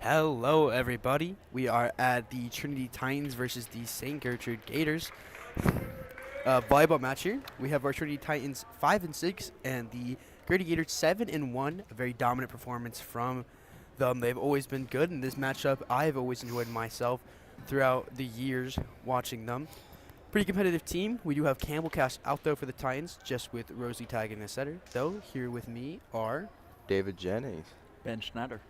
Hello, everybody. We are at the Trinity Titans versus the St Gertrude Gators volleyball match here. We have our Trinity Titans 5-6 and the Gertie Gators 7-1. A very dominant performance from them. They've always been good in this matchup. I've always enjoyed myself throughout the years watching them. Pretty competitive team. We do have Campbell Cash out though for the Titans, just with Rosie tagging the setter. Though here with me are David Jennings. Ben Schneider.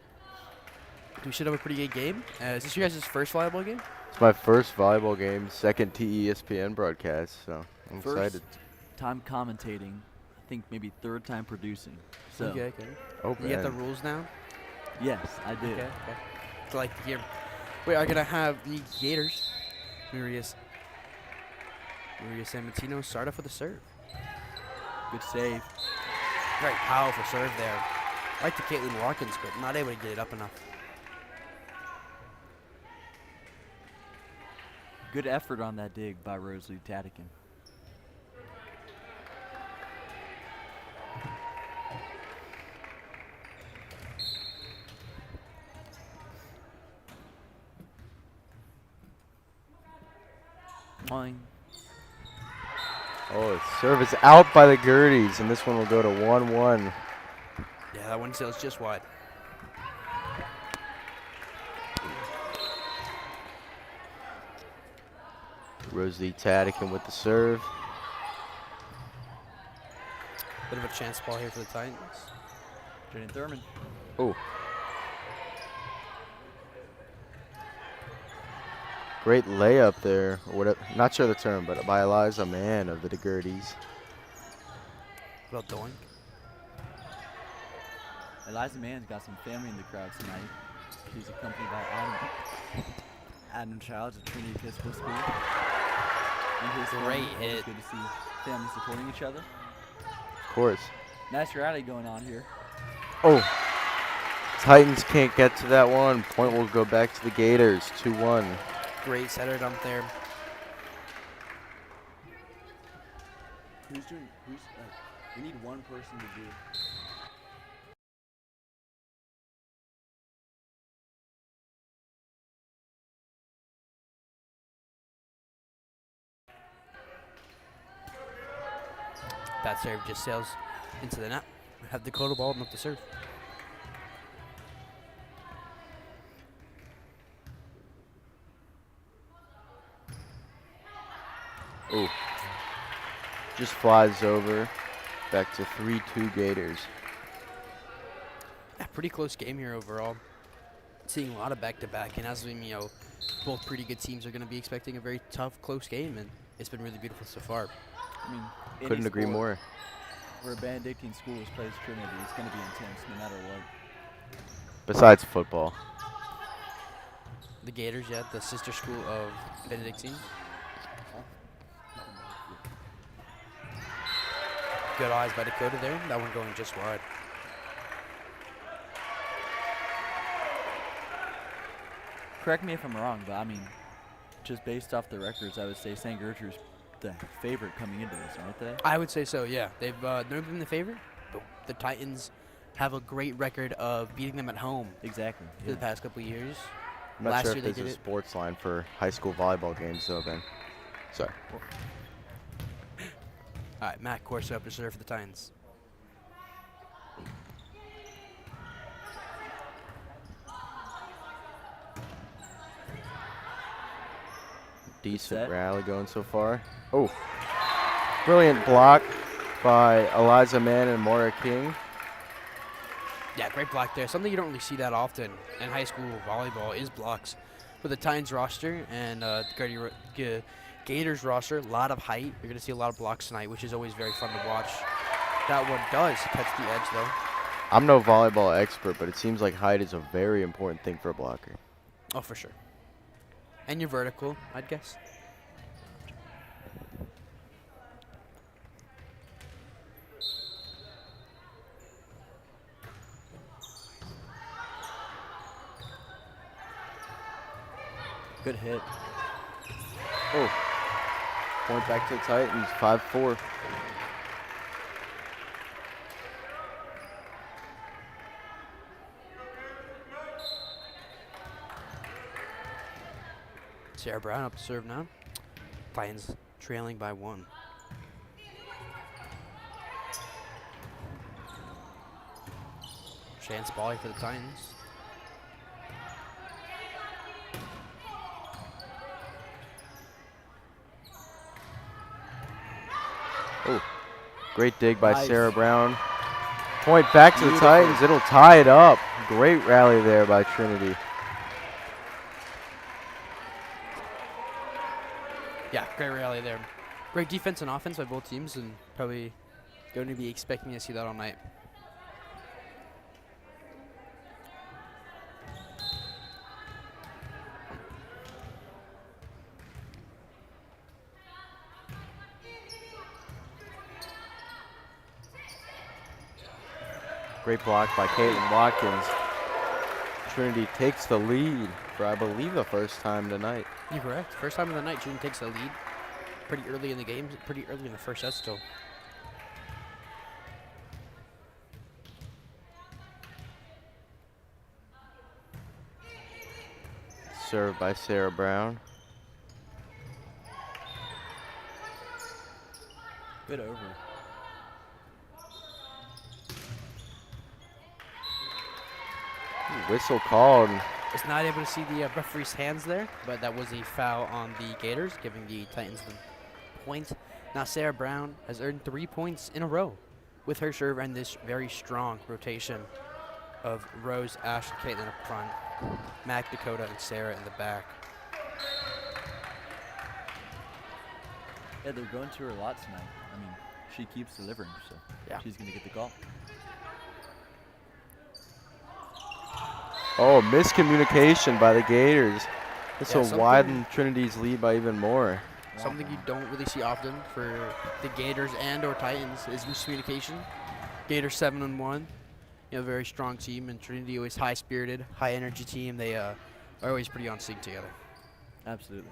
we should have a pretty good game. Is this your guys' first volleyball game? It's my first volleyball game, second TESPN broadcast, so I'm First excited. time commentating, I think maybe third time producing. So, Okay. Oh, You get the man. rules now? yes, I did. Okay. So like here, we are gonna have the Gators, Maria Samantino start off with a serve. Good save. Very powerful serve there. Like to Caitlin Watkins, but not able to get it up enough. Good effort on that dig by Rosalie Tadikin. Boing. Oh, the serve is out by the Gerties, and this one will go to 1-1. Yeah, that one sails just wide. Rosalie Tadikin with the serve. Bit of a chance ball here for the Titans. Jenny Thurman. Oh. Great layup there, or whatever. Not sure the term, but by Eliza Mann of the Gerties. Well doink. Eliza Mann's got some family in the crowd tonight. She's accompanied by Adam Childs of Trinity Episcopal School. And his Great family. Always hit. good to see families supporting each other. Of course. Nice rally going on here. Oh. Titans can't get to that one. Point will go back to the Gators, 2-1. Great setter dump there. We need one person to do. That serve just sails into the net. We have Dakota ball up the serve. Oh. Just flies over. Back to 3-2 Gators. Yeah, pretty close game here overall. Seeing a lot of back-to-back, and as we both pretty good teams are going to be expecting a very tough, close game, and it's been really beautiful so far. I mean, any Couldn't agree sport more. where a Benedictine school plays Trinity, it's going to be intense no matter what. Besides football. The Gators, yeah, the sister school of Benedictine. Good eyes by Dakota there. That one going just wide. Correct me if I'm wrong, but I mean, just based off the records, I would say St. Gertrude's the favorite coming into this, aren't they? I would say so, yeah. They've never been the favorite, but the Titans have a great record of beating them at home Exactly. for the past couple of years. I'm not Last sure year if they there's a did it. sports line for high school volleyball games, though, Ben. Sorry. All right, Matt Corso up to serve for the Titans. Decent set. rally going so far. Oh. Brilliant block by Eliza Mann and Maura King. Yeah, great block there. Something you don't really see that often in high school volleyball is blocks. For the Titans roster and the Gators roster, a lot of height. You're going to see a lot of blocks tonight, which is always very fun to watch. That one does catch the edge, though. I'm no volleyball expert, but it seems like height is a very important thing for a blocker. Oh, for sure. And you're vertical, I'd guess. Good hit. Oh. Point back to the Titans, 5-4. Sarah Brown up to serve now. Titans trailing by 1. Chance volley for the Titans. Oh, great dig by Nice. Sarah Brown. Point back to the Beautiful. Titans. It'll tie it up. Great rally there by Trinity. Yeah, great rally there. Great defense and offense by both teams, and probably going to be expecting to see that all night. Great block by Caitlin Watkins. Trinity takes the lead for, I believe, the first time tonight. You're correct. First time of the night, June takes the lead. Pretty early in the game, pretty early in the first set still. Served by Sarah Brown. Good over. Whistle called. It's not able to see the referee's hands there, but that was a foul on the Gators, giving the Titans the point. Now Sarah Brown has earned 3 points in a row with her serve and this very strong rotation of Rose, Ash, and Caitlin up front, Mac, Dakota, and Sarah in the back. Yeah, they're going to her a lot tonight. I mean, she keeps delivering, so Yeah. she's going to get the call. Oh, miscommunication by the Gators. This Yeah, will something- widen Trinity's lead by even more. Something you don't really see often for the Gators and or Titans is miscommunication. Gators 7-1, you know, very strong team, and Trinity always high-spirited, high-energy team. They are always pretty on sync together. Absolutely.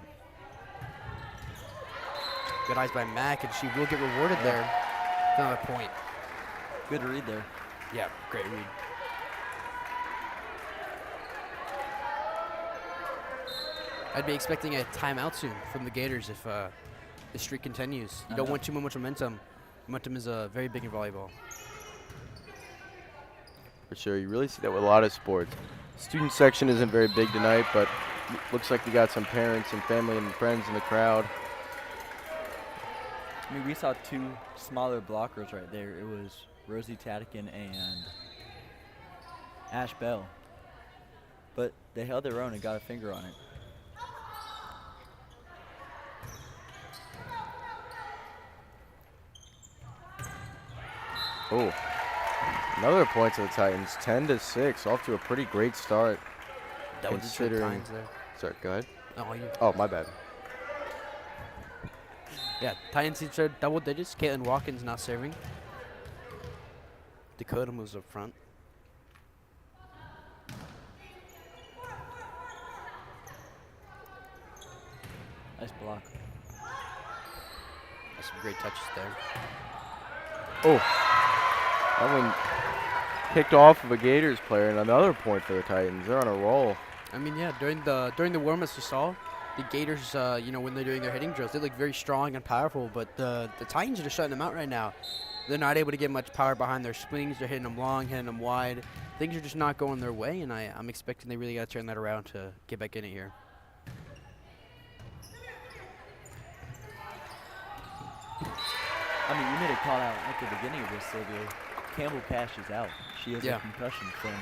Good eyes by Mac, and she will get rewarded there. Another point. Good read there. Yeah, great read. I'd be expecting a timeout soon from the Gators if the streak continues. You don't want too much momentum. Momentum is very big in volleyball. For sure, you really see that with a lot of sports. Student section isn't very big tonight, but looks like we got some parents and family and friends in the crowd. I mean, we saw two smaller blockers right there. It was Rosie Tadikin and Ash Bell. But they held their own and got a finger on it. Oh, another point to the Titans, 10-6, off to a pretty great start. That was the Considering- Titans there. Sorry, go ahead. No, you. Oh, my bad. Yeah, Titans each are double digits. Caitlin Watkins not serving. Dakota moves up front. Nice block. That's some great touches there. Oh, that one kicked off of a Gators player, and another point for the Titans. They're on a roll. I mean, yeah, during the warm-ups we saw, the Gators, you know, when they're doing their hitting drills, they look very strong and powerful, but the Titans are just shutting them out right now. They're not able to get much power behind their swings. They're hitting them long, hitting them wide. Things are just not going their way, and I'm expecting they really got to turn that around to get back in it here. I mean, you made a call out at the beginning of this, Sylvia. Campbell Cash is out. She has Yeah. a concussion from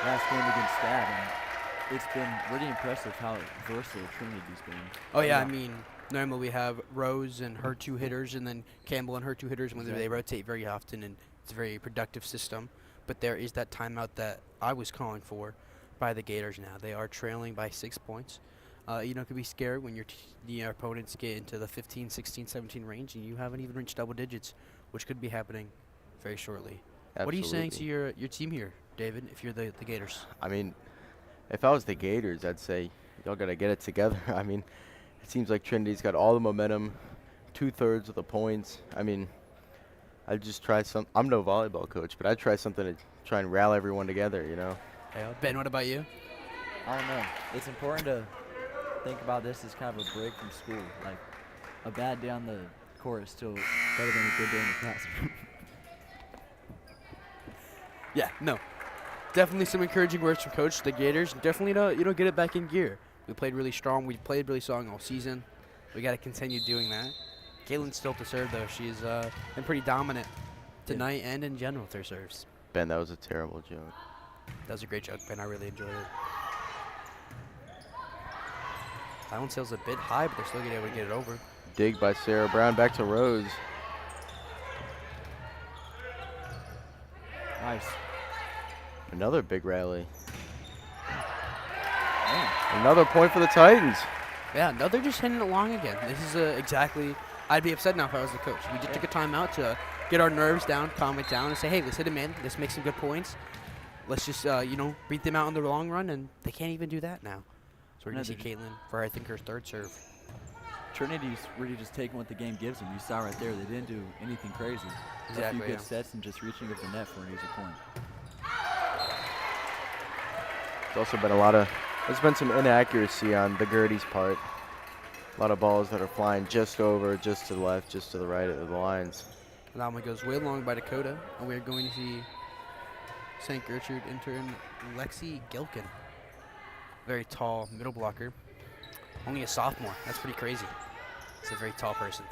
last game against Stab, and it's been really impressive how versatile Trinity's been. Oh, yeah, I mean, normally we have Rose and her two hitters, and then Campbell and her two hitters when they rotate very often, and it's a very productive system. But there is that timeout that I was calling for by the Gators now. They are trailing by 6 points. You know, it could be scary when your opponents get into the 15, 16, 17 range, and you haven't even reached double digits, which could be happening very shortly. What are you saying to your team here, David, if you're the Gators? I mean, if I was the Gators, I'd say y'all got to get it together. I mean, it seems like Trinity's got all the momentum, 2/3 of the points. I mean, I'd just try some. I'm no volleyball coach, but I'd try something to try and rally everyone together, you know? Ben, what about you? I don't know. It's important to think about this as kind of a break from school. Like, a bad day on the court is still better than a good day in the classroom. Yeah, no. Definitely some encouraging words from Coach. The Gators definitely get it back in gear. We played really strong. We played really strong all season. We got to continue doing that. Caitlin's still to serve, though. She's been pretty dominant tonight and in general with her serves. Ben, that was a terrible joke. That was a great joke, Ben. I really enjoyed it. Silent sale's a bit high, but they're still able to get it over. Dig by Sarah Brown. Back to Rose. Nice. Another big rally. Man. Another point for the Titans. Yeah, no, they're just hitting it long again. This is exactly. I'd be upset now if I was the coach. We just took a timeout to get our nerves down, calm it down, and say, hey, let's hit them in. Let's make some good points. Let's just, beat them out in the long run, and they can't even do that now. So we're going to see Caitlin for, I think, her third serve. Trinity's really just taking what the game gives them. You saw right there, they didn't do anything crazy. Exactly, A few good yeah. sets and just reaching of the net for an easy point. There's also been there's been some inaccuracy on the Gertie's part. A lot of balls that are flying just over, just to the left, just to the right of the lines. That one goes way long by Dakota, and we're going to see St. Gertrude intern Lexi Gilkin. Very tall middle blocker. Only a sophomore. That's pretty crazy. It's a very tall person.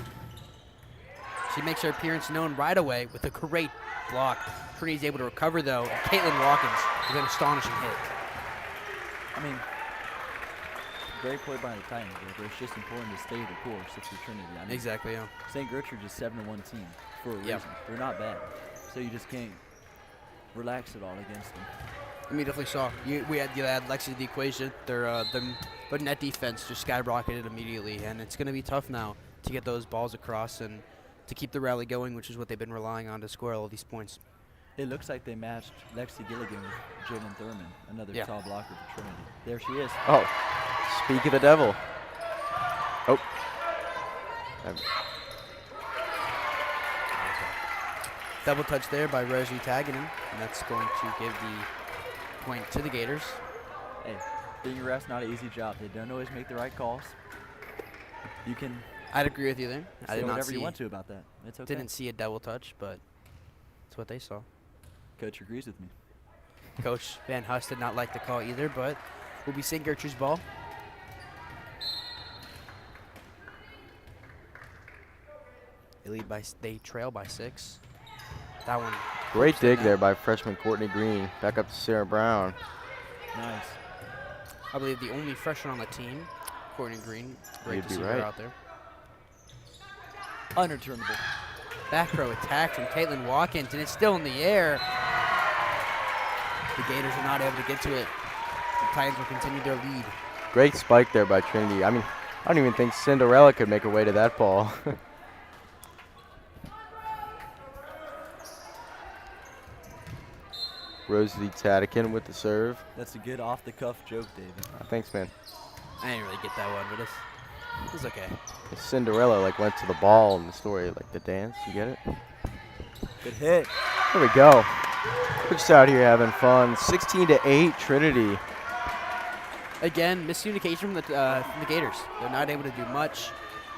She makes her appearance known right away with a great block. Trinity's able to recover, though, and Caitlin Watkins with an astonishing hit. I mean, great play by the Titans, but it's just important to stay the course if you're Trinity. I mean, Exactly, yeah. St. Gertrude is 7-1 team for a Yeah. reason. They're not bad, so you just can't relax at all against them. We definitely saw. We had Lexi to the equation. Their net defense just skyrocketed immediately, and it's going to be tough now to get those balls across and to keep the rally going, which is what they've been relying on to score all of these points. It looks like they matched Lexi Gilligan with Jalen Thurman, another Yeah. tall blocker for Trinity. There she is. Oh, speak of the devil. Oh. Double touch there by Rosie Taganen, and that's going to give the point to the Gators. Hey, being a ref's not an easy job. They don't always make the right calls. You can I'd agree with you there. I say did not whatever see, you want to about that. It's okay. didn't see a double touch, but that's what they saw. Coach agrees with me. Coach Van Hust did not like the call either, but will be St. Gertrude's ball. They trail by 6. That one. Great dig net. there by freshman Courtney Green. Back up to Sarah Brown. Nice. I believe the only freshman on the team, Courtney Green. Great You'd to be see right. her out there. Unreturnable. Back row attack from Caitlin Watkins, and it's still in the air. The Gators are not able to get to it. The Titans will continue their lead. Great spike there by Trinity. I mean, I don't even think Cinderella could make her way to that ball. Rosie Tadikin with the serve. That's a good off-the-cuff joke, David. Thanks, man. I didn't really get that one, but it's okay. Cinderella went to the ball in the story, the dance. You get it? Good hit. There we go. We're just out here having fun. 16-8 Trinity. Again, miscommunication from the Gators. They're not able to do much.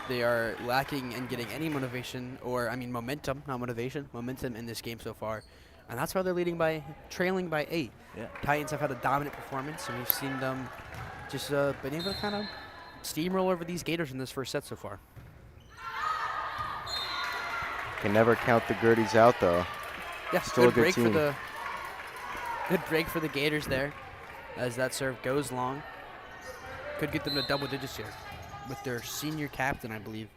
They are lacking in getting any motivation, momentum, not motivation, momentum in this game so far. And that's why they're trailing by 8. Yeah. Titans have had a dominant performance, and we've seen them just been able to kind of steamroll over these Gators in this first set so far. Can never count the Gerties out, though. Yeah, Still a good break team. Good break for the Gators there, as that serve goes long. Could get them to double digits here with their senior captain, I believe.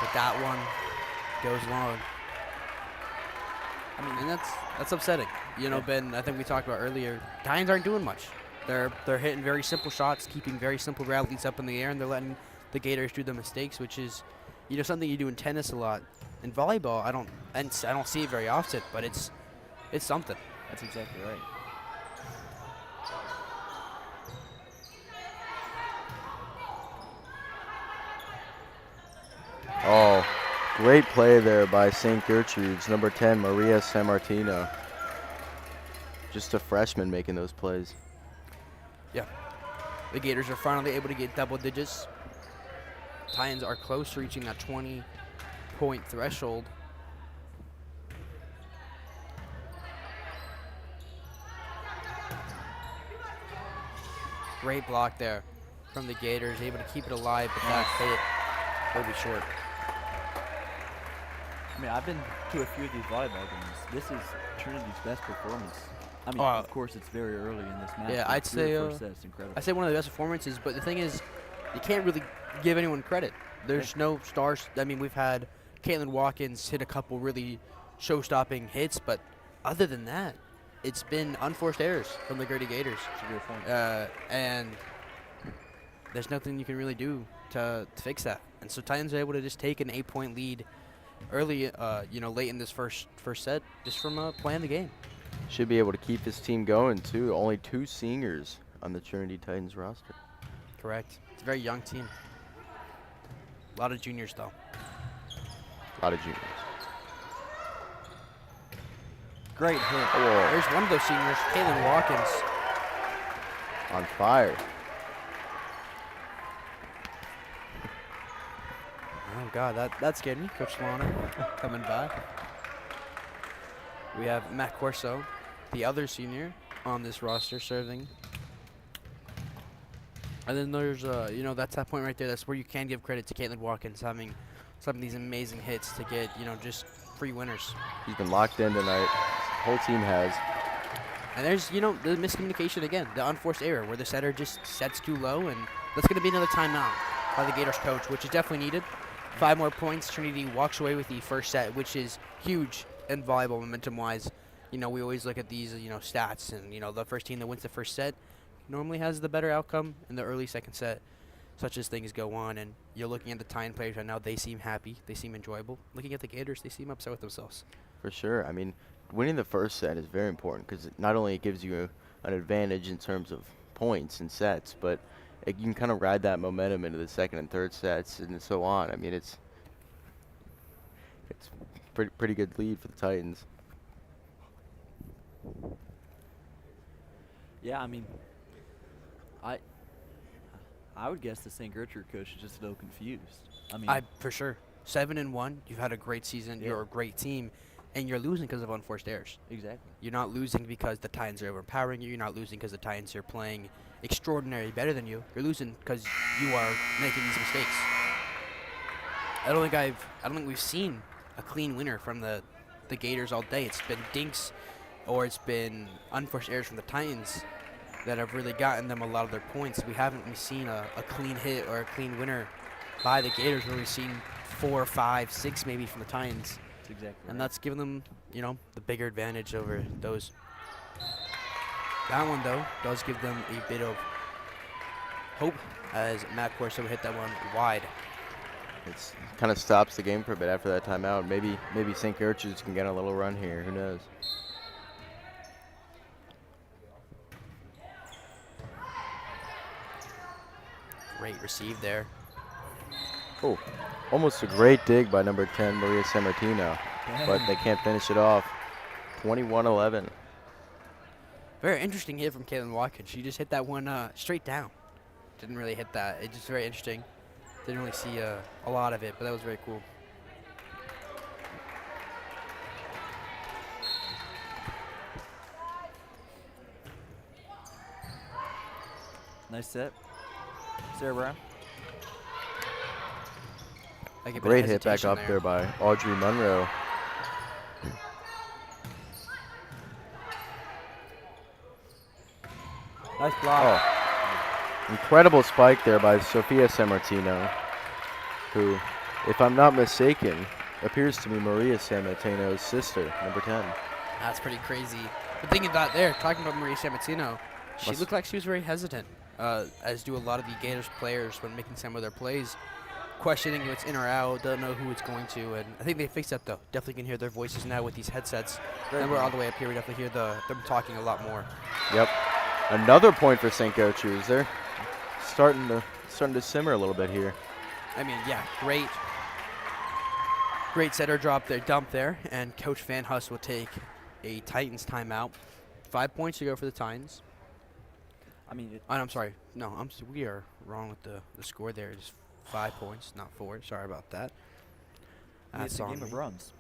But that one goes long. And that's upsetting. Ben, I think we talked about earlier, Titans aren't doing much. They're hitting very simple shots, keeping very simple rallies up in the air, and they're letting the Gators do the mistakes, which is, something you do in tennis a lot. In volleyball, I don't see it very often, but it's something. That's exactly right. Oh, great play there by St. Gertrude's number 10, Maria Sammartino. Just a freshman making those plays. Yeah. The Gators are finally able to get double digits. Titans are close to reaching that 20-point threshold. Great block there from the Gators, able to keep it alive, but that hit will be short. I mean, I've been to a few of these volleyball games. This is Trinity's best performance. I mean, Oh, of course, it's very early in this match. yeah, but I'd through say, the first set, it's incredible. I'd say one of the best performances, but the thing is, you can't really give anyone credit. There's no stars. I mean, we've had Caitlin Watkins hit a couple really show-stopping hits, but other than that, it's been unforced errors from the Gertie Gators. It's a good point. And there's nothing you can really do to fix that. And so Titans are able to just take an 8-point lead early, late in this first set, just from playing the game. Should be able to keep this team going, too. Only 2 seniors on the Trinity Titans roster. Correct. It's a very young team. A lot of juniors, though. A lot of juniors. Great hit. Whoa. There's one of those seniors, Caitlin Watkins. On fire. Oh, God, that scared me. Coach Lana coming by. We have Matt Corso, the other senior on this roster, serving. And then there's, that's that point right there. That's where you can give credit to Caitlin Watkins having some of these amazing hits to get, just free winners. He's been locked in tonight. The whole team has. And there's, the miscommunication again, the unforced error where the setter just sets too low, and that's going to be another timeout by the Gators coach, which is definitely needed. 5 more points. Trinity walks away with the first set, which is huge in volleyball momentum-wise. We always look at these, stats, and, the first team that wins the first set normally has the better outcome in the early second set, such as things go on. And you're looking at the Titan players right now, they seem happy, they seem enjoyable. Looking at the Gators, they seem upset with themselves. For sure. I mean, winning the first set is very important because not only it gives you an advantage in terms of points and sets, but you can kind of ride that momentum into the second and third sets and so on. I mean, it's pretty good lead for the Titans. Yeah, I mean, I would guess the St. Gertrude coach is just a little confused. I mean, For sure. 7-1, you've had a great season, you're a great team, and you're losing because of unforced errors. exactly. You're not losing because the Titans are overpowering you. You're not losing because the Titans are playing extraordinarily better than you. You're losing because you are making these mistakes. I don't think we've seen a clean winner from the Gators all day. It's been dinks, or it's been unforced errors from the Titans that have really gotten them a lot of their points. We haven't really seen a clean hit or a clean winner by the Gators, where we've seen 4, 5, 6 maybe from the Titans. That's exactly And right. that's given them, the bigger advantage over those. That one, though, does give them a bit of hope as Matt Corso hit that one wide. It's kind of stops the game for a bit after that timeout. Maybe St. Gertrude's can get a little run here. Who knows? Great receive there. Oh, almost a great dig by number 10, Maria Sammartino, but they can't finish it off. 21-11. Very interesting hit from Caitlin Watkins. She just hit that one straight down. Didn't really hit that. It's just very interesting. Didn't really see a lot of it, but that was very cool. Nice set. Sarah Brown. Like a bit of Great hit back hesitation up there by Audrey Monroe. Nice block. Oh, incredible spike there by Sophia Sammartino, who, if I'm not mistaken, appears to be Maria Sammartino's sister, number 10. That's pretty crazy. But thinking about there, talking about Maria Sammartino, she Must- looked like she was very hesitant, as do a lot of the Gators players when making some of their plays, questioning if it's in or out, don't know who it's going to, and I think they fixed that though. Definitely can hear their voices now with these headsets. And we're all the way up here, we definitely hear them talking a lot more. Yep. Another point for St. Gertrude's. They're starting to simmer a little bit here. I mean, yeah, great setter drop there, dump there, and Coach Van Huss will take a Titans timeout. 5 points to go for the Titans. I mean, Oh, I'm sorry. No, we are wrong with the score there. It's 5 points, not 4. Sorry about that. it's That's a on game of me. runs.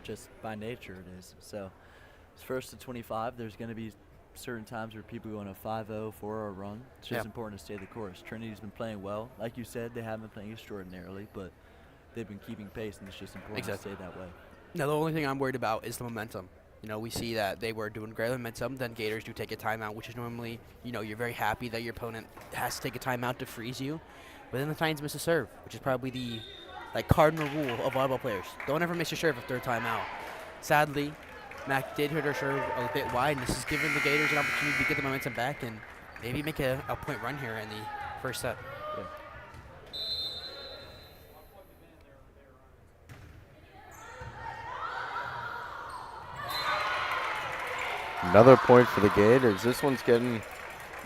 Just by nature it is. So, it's first to 25. There's going to be certain times where people go on a 5-0, 4-0 run. It's just Yeah. important to stay the course. Trinity's been playing well. Like you said, they haven't been playing extraordinarily, but they've been keeping pace, and it's just important Exactly. to stay that way. Now, the only thing I'm worried about is the momentum. You know, we see that they were doing great momentum. Then Gators do take a timeout, which is normally, you know, you're very happy that your opponent has to take a timeout to freeze you. But then the Titans miss a serve, which is probably the cardinal rule of volleyball players. Don't ever miss your serve if they're timeout. Sadly, Mac did hit her serve a bit wide, and this is giving the Gators an opportunity to get the momentum back and maybe make a point run here in the first set. Yeah. Another point for the Gators. This one's getting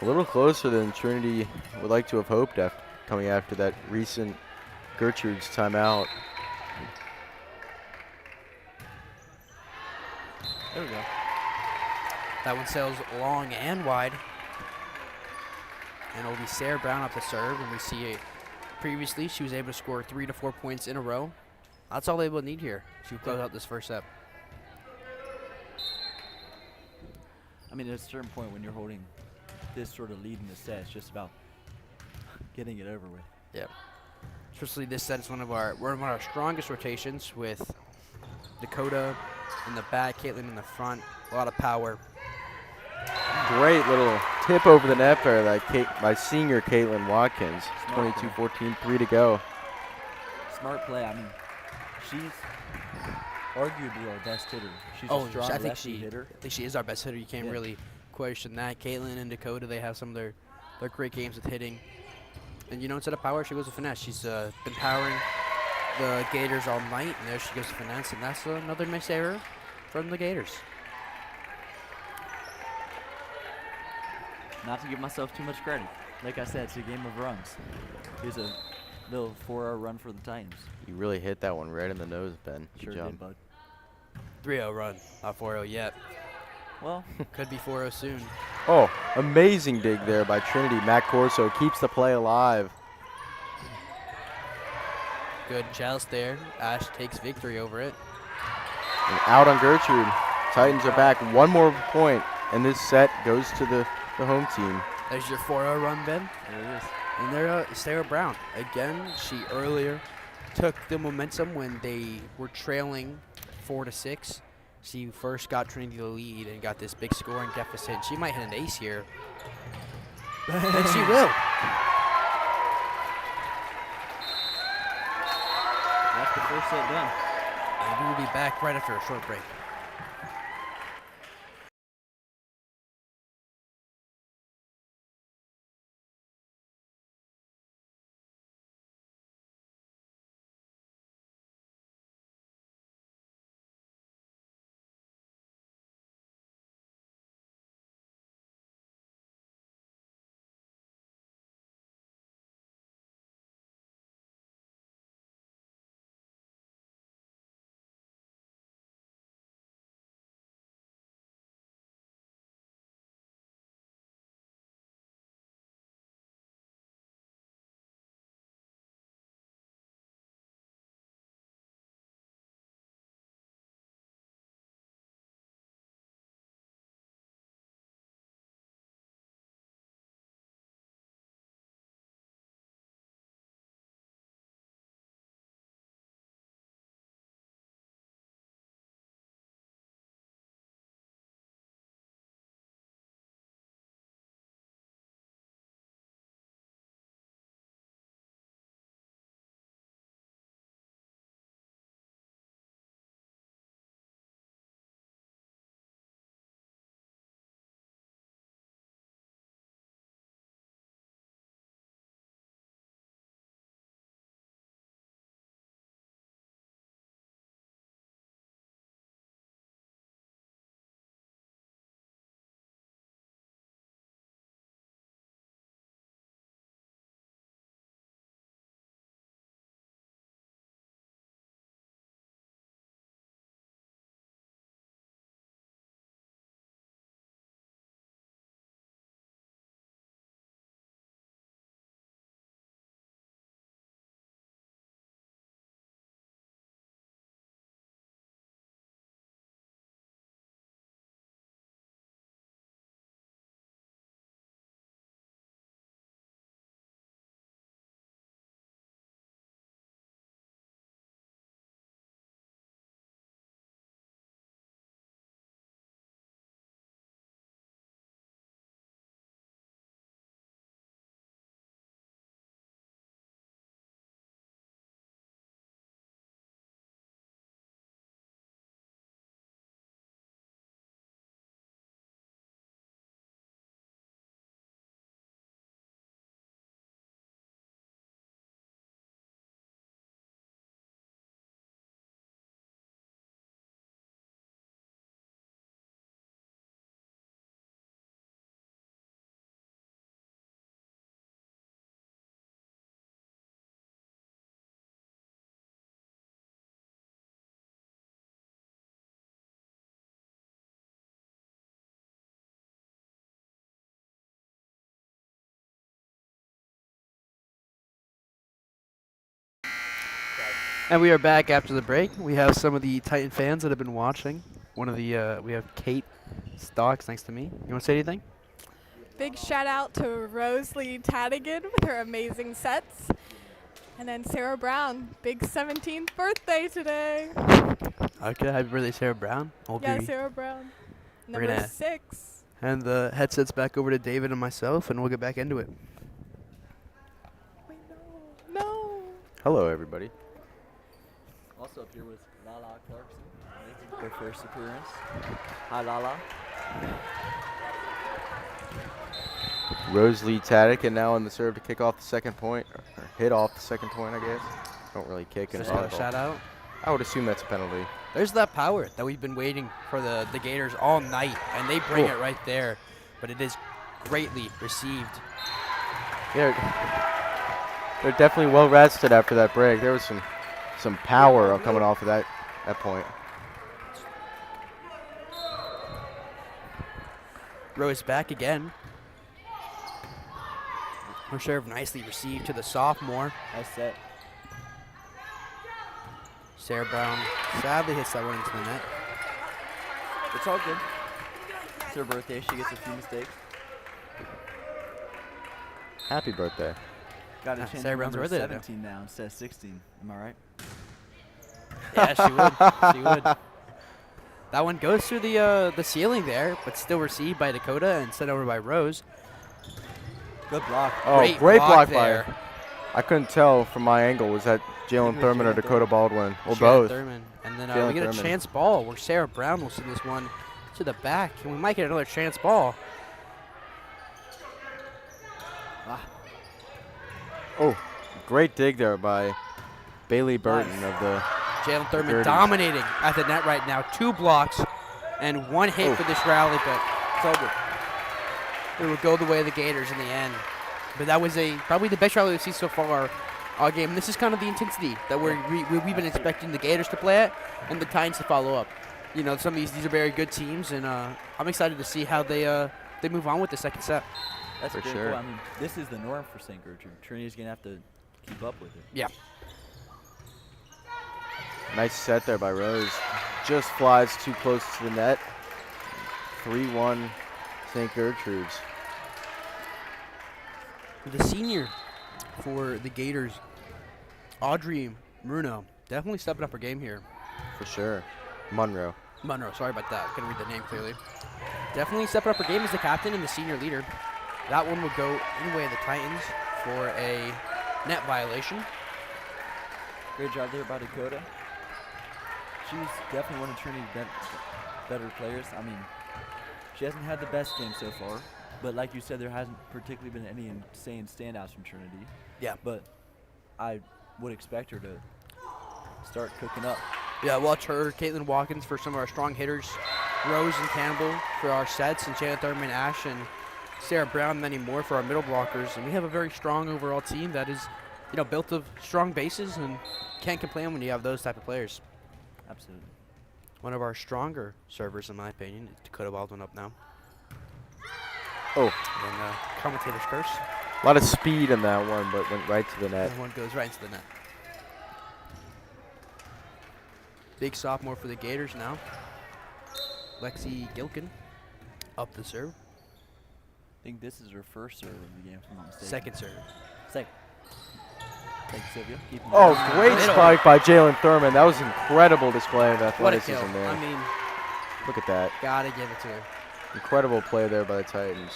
a little closer than Trinity would like to have hoped coming after that recent Gertrude's timeout. There we go. That one sails long and wide. And it'll be Sarah Brown up the serve, and we see it previously she was able to score 3 to 4 points in a row. That's all they will need here to close out this first set. I mean, at a certain point when you're holding this sort of lead in the set, it's just about getting it over with. Yeah. Especially this set is one of our strongest rotations with Dakota in the back, Caitlin in the front, a lot of power. Great little tip over the net there by senior Caitlin Watkins. Smart play. 22-14, 3 to go. Smart play. I mean, she's arguably our best hitter. She's Oh, a strong I think lefty hitter. I think she is our best hitter. You can't Yeah. really question that. Caitlin and Dakota, they have some of their great games with hitting. And, you know, instead of power, she goes with finesse. She's been powering the Gators all night, and there she goes with finesse, and that's another missed error from the Gators. Not to give myself too much credit. Like I said, it's a game of runs. Here's a little 4-hour run for the Titans. You really hit that one right in the nose, Ben. Good Sure job. did, bud. 3-0 run, not 4-0 yet. Well, Could be 4-0 soon. Oh, amazing dig there by Trinity. Matt Corso keeps the play alive. Good joust there. Ash takes victory over it. And out on Gertrude. Titans are back one more point, and this set goes to the home team. There's your 4-0 run, Ben. there it is. And there, Sarah Brown. Again, she earlier took the momentum when they were trailing 4-6. She first got Trinity the lead and got this big scoring deficit. She might hit an ace here. And she will. That's the first set done. And we will be back right after a short break. And we are back after the break. We have some of the Titan fans that have been watching. We have Kate Stocks next to me. You want to say anything? Big shout out to Rosalie Tadigan with her amazing sets. And then Sarah Brown, big 17th birthday today. Okay, happy birthday, Sarah Brown. Old Yeah, beauty. Sarah Brown. We're Number gonna- 6. And the headsets back over to David and myself, and we'll get back into it. Wait, no. Hello, everybody. Also up here with Lala Clarkson, making her first appearance. Hi, Lala. Rosalie Tadic, and now on the serve to kick off the second point, or hit off the second point, I guess. Don't really kick in Just a volleyball. shout out. I would assume that's a penalty. There's that power that we've been waiting for the Gators all night, and they bring it right there. But it is greatly received. Yeah, they're definitely well rested after that break. There was some power coming off of that point. Rose back again. Her serve nicely received to the sophomore. Nice set. Sarah Brown sadly hits that one into the net. It's all good. It's her birthday. She gets a few mistakes. Happy birthday. Got Yeah, to change Sarah her Brown's number birthday today. 17 now instead of 16. Am I right? Yeah, she would. She would. That one goes through the ceiling there, but still received by Dakota and sent over by Rose. Good block. Oh, great block by her. I couldn't tell from my angle. Was that Jalen was Thurman or Jalen Dakota Baldwin? Or Shannon both. Thurman. And then Jalen we get a Thurman. chance ball where Sarah Brown will send this one to the back, and we might get another chance ball. Oh, great dig there by Bailey Burton of the Jalen Thurman Gerties. dominating at the net right now. 2 blocks and 1 hit for this rally, but It's all good. it will go the way of the Gators in the end. But that was probably the best rally we've seen so far all game. And this is kind of the intensity that we've been expecting the Gators to play at and the Titans to follow up. You know, some of these are very good teams, and I'm excited to see how they move on with the second set. That's For very sure. cool. I mean, this is the norm for St. Gertrude. Trinity's going to have to keep up with it. Yeah. nice set there by Rose. Just flies too close to the net. 3-1 St. Gertrude's. The senior for the Gators, Audrey Bruno, definitely stepping up her game here. For sure. Monroe. Monroe, sorry about that. Couldn't read the name clearly. Definitely stepping up her game as the captain and the senior leader. That one would go anyway of the Titans for a net violation. Great job there by Dakota. She's definitely one of Trinity's better players. I mean, she hasn't had the best game so far, but like you said, there hasn't particularly been any insane standouts from Trinity. Yeah. But I would expect her to start cooking up. Yeah, watch her, Caitlin Watkins for some of our strong hitters, Rose and Campbell for our sets, and Shannon Thurman, Ash, and Sarah Brown, and many more for our middle blockers. And we have a very strong overall team that is, you know, built of strong bases, and can't complain when you have those type of players. Absolutely. One of our stronger servers, in my opinion, is Dakota Baldwin up now. Oh, And commentator's curse. a lot of speed in that one, but went right to the net. That one goes right into the net. Big sophomore for the Gators now. Lexi Gilkin up the serve. I think this is her first serve of the game, if I'm not mistaken. Second serve. Second. Thank you, Sylvia. Keeping Oh, it going. great Middle. spike by Jalen Thurman. That was incredible display of What a kill. athleticism there. I mean, Look at that. gotta give it to her. Incredible play there by the Titans.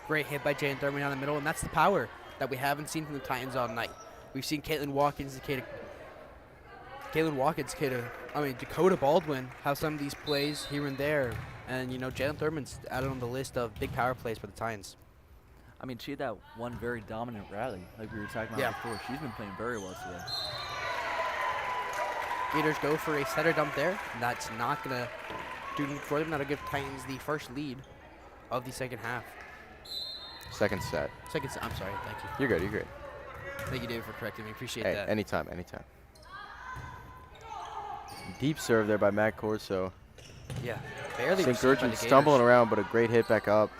Great hit by Jane Thurman down the middle, and that's the power that we haven't seen from the Titans all night. We've seen Dakota Baldwin have some of these plays here and there. And, you know, Jalen Thurman's added on the list of big power plays for the Titans. I mean, she had that one very dominant rally, like we were talking about Yeah. before. She's been playing very well today. Gators go for a setter dump there. That's not going to do anything for them. That'll give Titans the first lead of the second half. Second set. I'm sorry. Thank you. You're good, you're good. Thank you, David, for correcting me. Appreciate Hey, that. anytime, anytime. Deep serve there by Matt Corso. Yeah. Barely St. received by the Gertrude Gators. stumbling around, but a great hit back up.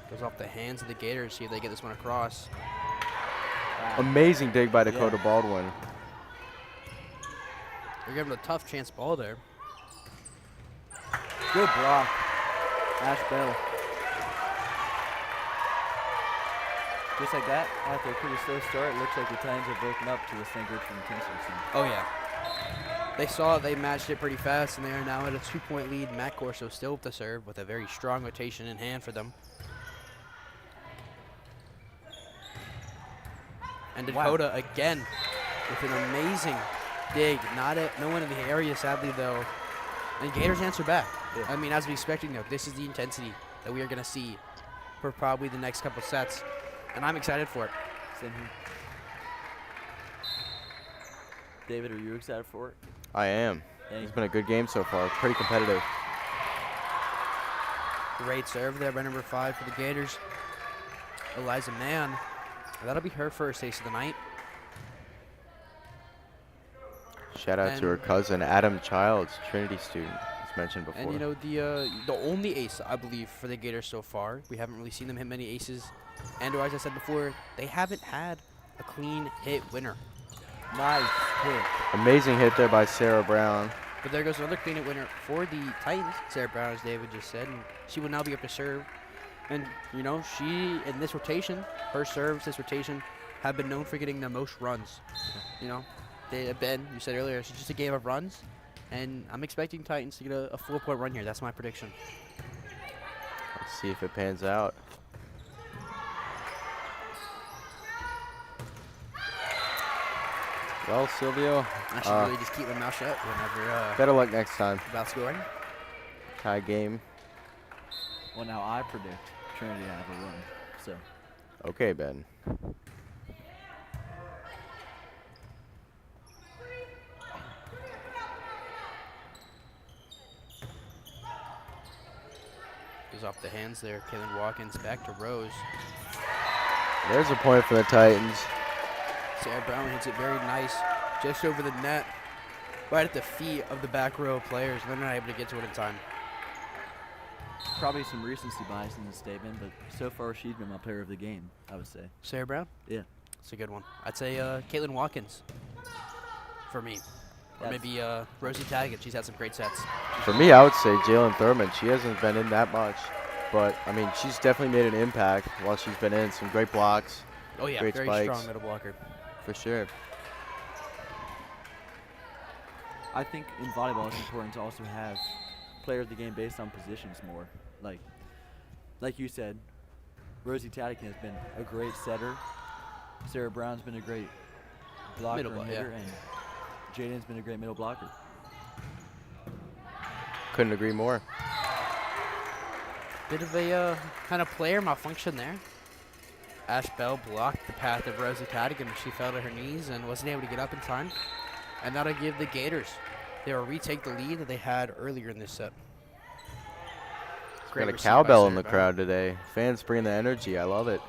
Goes Goes off the hands of the Gators. See if they get this one across. Wow. Amazing dig by Dakota Yeah. Baldwin. They're giving a tough chance ball there. Good block. Ash Bell. Just like that, after a pretty slow start, it looks like the Titans have broken up to the St Gertrude intensity scene. Oh, yeah. They saw it. They matched it pretty fast, and they are now at a 2-point lead. Matt Corso still with the serve with a very strong rotation in hand for them. And Wow. Dakota again with an amazing dig. No one in the area, sadly, though. And Gators answer back. Yeah. I mean, as we expecting, though, this is the intensity that we are going to see for probably the next couple sets. And I'm excited for it. Same here. David, are you excited for it? I am. Thank It's you. been a good game so far. Pretty competitive. Great serve there by number 5 for the Gators. Eliza Mann. That'll be her first ace of the night. Shout out to her And- cousin, Adam Childs, Trinity student, as mentioned before. And, you know, the only ace, I believe, for the Gators so far, we haven't really seen them hit many aces. And as I said before, they haven't had a clean hit winner. Nice hit. Amazing hit there by Sarah Brown. But there goes another clean hit winner for the Titans, Sarah Brown, as David just said. And she will now be up to serve. And, you know, she, in this rotation, her serves, this rotation, have been known for getting the most runs. You know, they have been, you said earlier, it's just a game of runs. And I'm expecting Titans to get a 4-point run here. That's my prediction. Let's see if it pans out. Well, Silvio, I should really just keep my mouth shut whenever better luck next time. about scoring. Tie game. Well, now I predict Trinity to have a run. So, Okay, Ben. Goes off the hands there. Kaylin Watkins back to Rose. There's a point for the Titans. Sarah Brown hits it very nice, just over the net, right at the feet of the back row players. They're not able to get to it in time. probably some recency bias in this statement, but so far she's been my player of the game, I would say. Sarah Brown? Yeah. It's a good one. I'd say Caitlin Watkins for me. Or That's- maybe Rosie Taggett. She's had some great sets. For me, I would say Jalen Thurman. She hasn't been in that much, but I mean, she's definitely made an impact while she's been in. Some great blocks, Oh, yeah, Great very spikes. strong middle blocker. for sure. I think in volleyball it's important to also have player of the game based on positions more. Like you said, Rosie Tadikin has been a great setter. Sarah Brown's been a great blocker Middle and block, yeah. hitter, and Jaden's been a great middle blocker. Couldn't agree more. Bit of a kind of player malfunction there. Ash Bell blocked the path of Rosie Tadigan. She fell to her knees and wasn't able to get up in time. And that'll give the Gators, they'll retake the lead that they had earlier in this set. Great Got a receive by cowbell in Sarah the Brown. crowd today. Fans bringing the energy. I love it.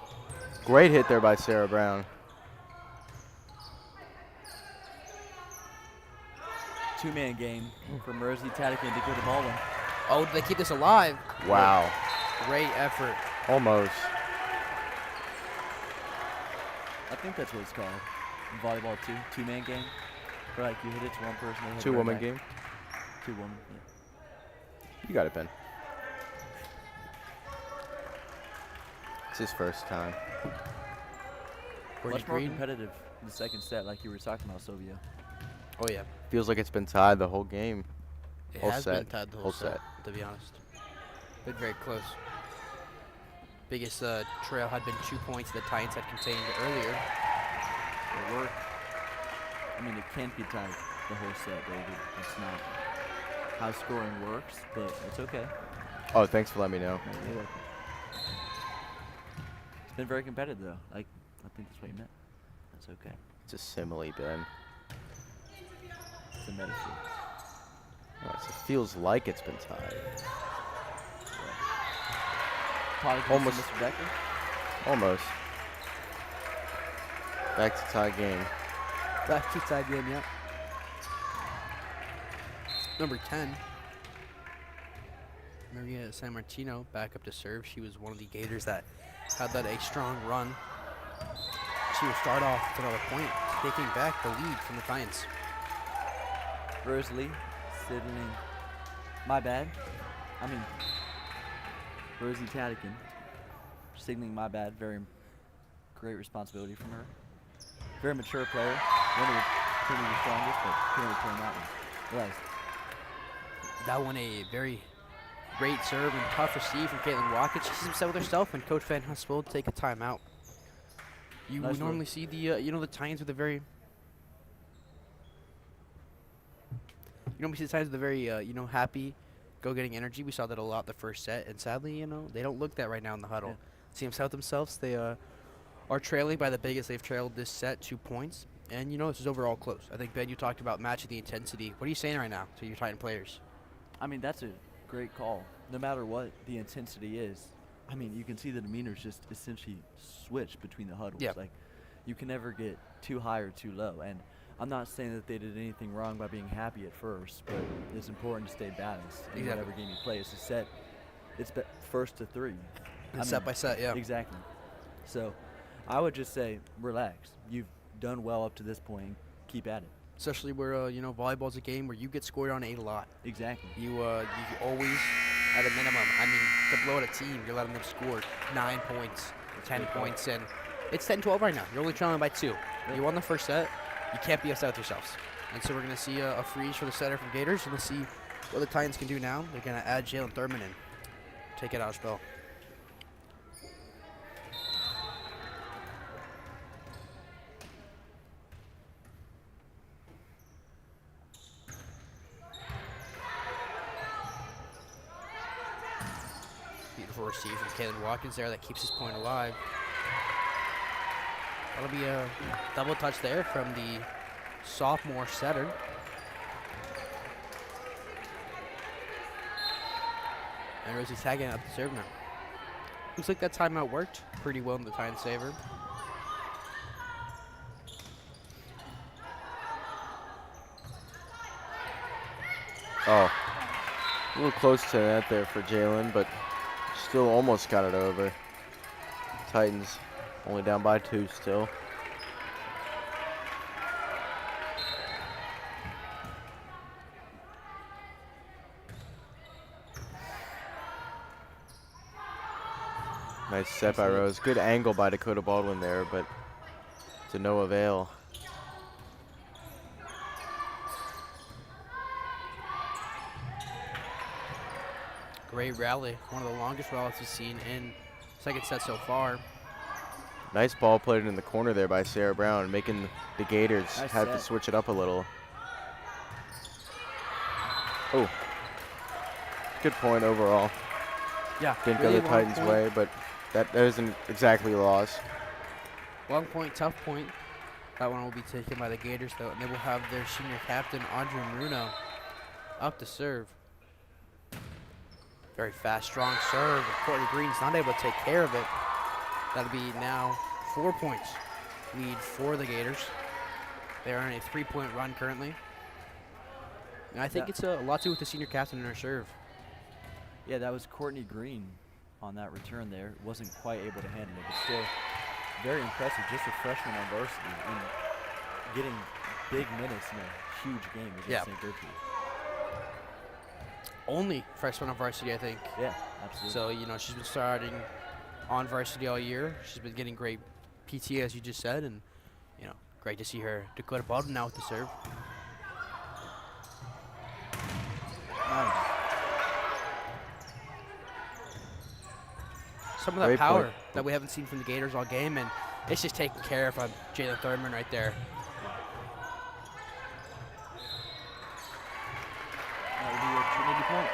Great hit there by Sarah Brown. Two-man game from Rosie Tadikin to go to Baldwin. Oh, did they keep this alive? Wow. Great effort. Almost. I think that's what it's called in volleyball too. Two-man game. Where like you hit it to one person. They hit it right Two-woman back. game. Two-woman. Yeah. You got it, Ben. It's his first time. Courtney Much more Green. competitive in the second set, like you were talking about, Sylvia. Oh, yeah. Feels like it's been tied the whole game. It Whole has set. been tied the whole Whole set, set. to be honest. Been very close. Biggest trail had been 2 points the Titans had contained earlier. It worked. I mean, it can't be tied the whole set, David. It's not how scoring works, but it's okay. Oh, thanks for letting me know. You're welcome. It's been very competitive, though. Like, I think that's what you meant. That's okay. It's a simile, Ben. It's a metaphor. Oh, it feels like it's been tied. Apologies Almost. to Mr. Becker. Almost. Back to tie game. Back to tie game, yep. Number 10. Maria San Martino back up to serve. She was one of the Gators that had that a strong run. She will start off with another point, taking back the lead from the Titans. Rosalie signaling my bad. I mean, Rosie Tadigan signaling my bad. Very great responsibility from her. Very mature player. One of the Trinity's strongest, but couldn't return that one. Realized. That one a very great serve and tough receive from Caitlin Watkins. She sees himself with herself, and Coach Van Huss will take a timeout. You Nice normally work. see the the Titans with a very happy, go-getting energy. We saw that a lot the first set, and sadly, they don't look that right now in the huddle. Yeah. See themselves themselves. They are trailing by the biggest they've trailed this set, 2 points. And this is overall close. I think Ben, you talked about matching the intensity. What are you saying right now to your Titan players? I mean, that's a great call. No matter what the intensity is, I mean, you can see the demeanors just essentially switch between the huddles. Yeah. Like, you can never get too high or too low. And I'm not saying that they did anything wrong by being happy at first, but it's important to stay balanced in Exactly. whatever game you play. It's a set. It's first to 3. And set by set, yeah. Exactly. So, I would just say, relax. You've done well up to this point. Keep at it. Especially where volleyball's a game where you get scored on a lot. Exactly. You always, at a minimum, to blow out a team, you're letting them score 9 points, 10 points, and it's 10-12 right now. You're only trailing by 2. Yep. You won the first set. You can't be upset with yourselves. And so we're going to see a freeze for the setter from Gators, and let's see what the Titans can do now. They're going to add Jalen Thurman in. Take it out of spell. Beautiful receive from Caitlin Watkins there that keeps his point alive. That'll be a double touch there from the sophomore setter. And Rosie's tagging up the serve now. Looks like that timeout worked pretty well in the Titans' favor. Oh, a little close to that there for Jalen, but still almost got it over. Titans only down by 2 still. Nice set by Rose. Good angle by Dakota Baldwin there, but to no avail. Great rally. One of the longest rallies we've seen in second set so far. Nice ball played in the corner there by Sarah Brown, making the Gators Nice have to set. switch it up a little. Oh, good point overall. Yeah, Didn't really go the long Titans' point. way, but that isn't exactly a loss. Long point, tough point. That one will be taken by the Gators, though, and they will have their senior captain, Audrey Bruno, up to serve. Very fast, strong serve. Courtney Green's not able to take care of it. That'll be now 4 points lead for the Gators. They are on a 3-point run currently. And I think Yeah. it's a lot to do with the senior captain in her serve. Yeah, that was Courtney Green on that return there. Wasn't quite able to handle it, but still very impressive. Just a freshman on varsity and getting big minutes in a huge game against Yeah. St. Gertrude. Only freshman on varsity, I think. Yeah, absolutely. So, she's been starting on varsity all year. She's been getting great PT, as you just said, and, great to see her. Dakota Baldwin now with the serve. Nice. Some of that Great power point. that we haven't seen from the Gators all game, and it's just taken care of by Jalen Thurman right there. That would be a Trinity point.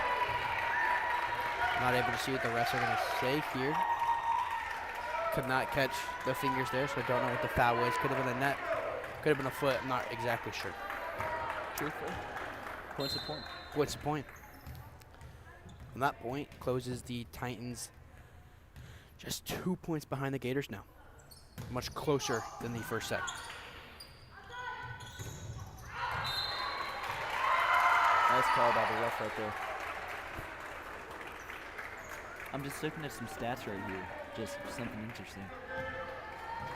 Not able to see what the refs are going to say here. Could not catch the fingers there, so I don't know what the foul was. Could have been a net, could have been a foot. I'm not exactly sure. Truthful. Point's a point. What's the point? From that point, closes the Titans just 2 points behind the Gators now. Much closer than the first set. Nice call by the ref right there. I'm just looking at some stats right here. just something interesting.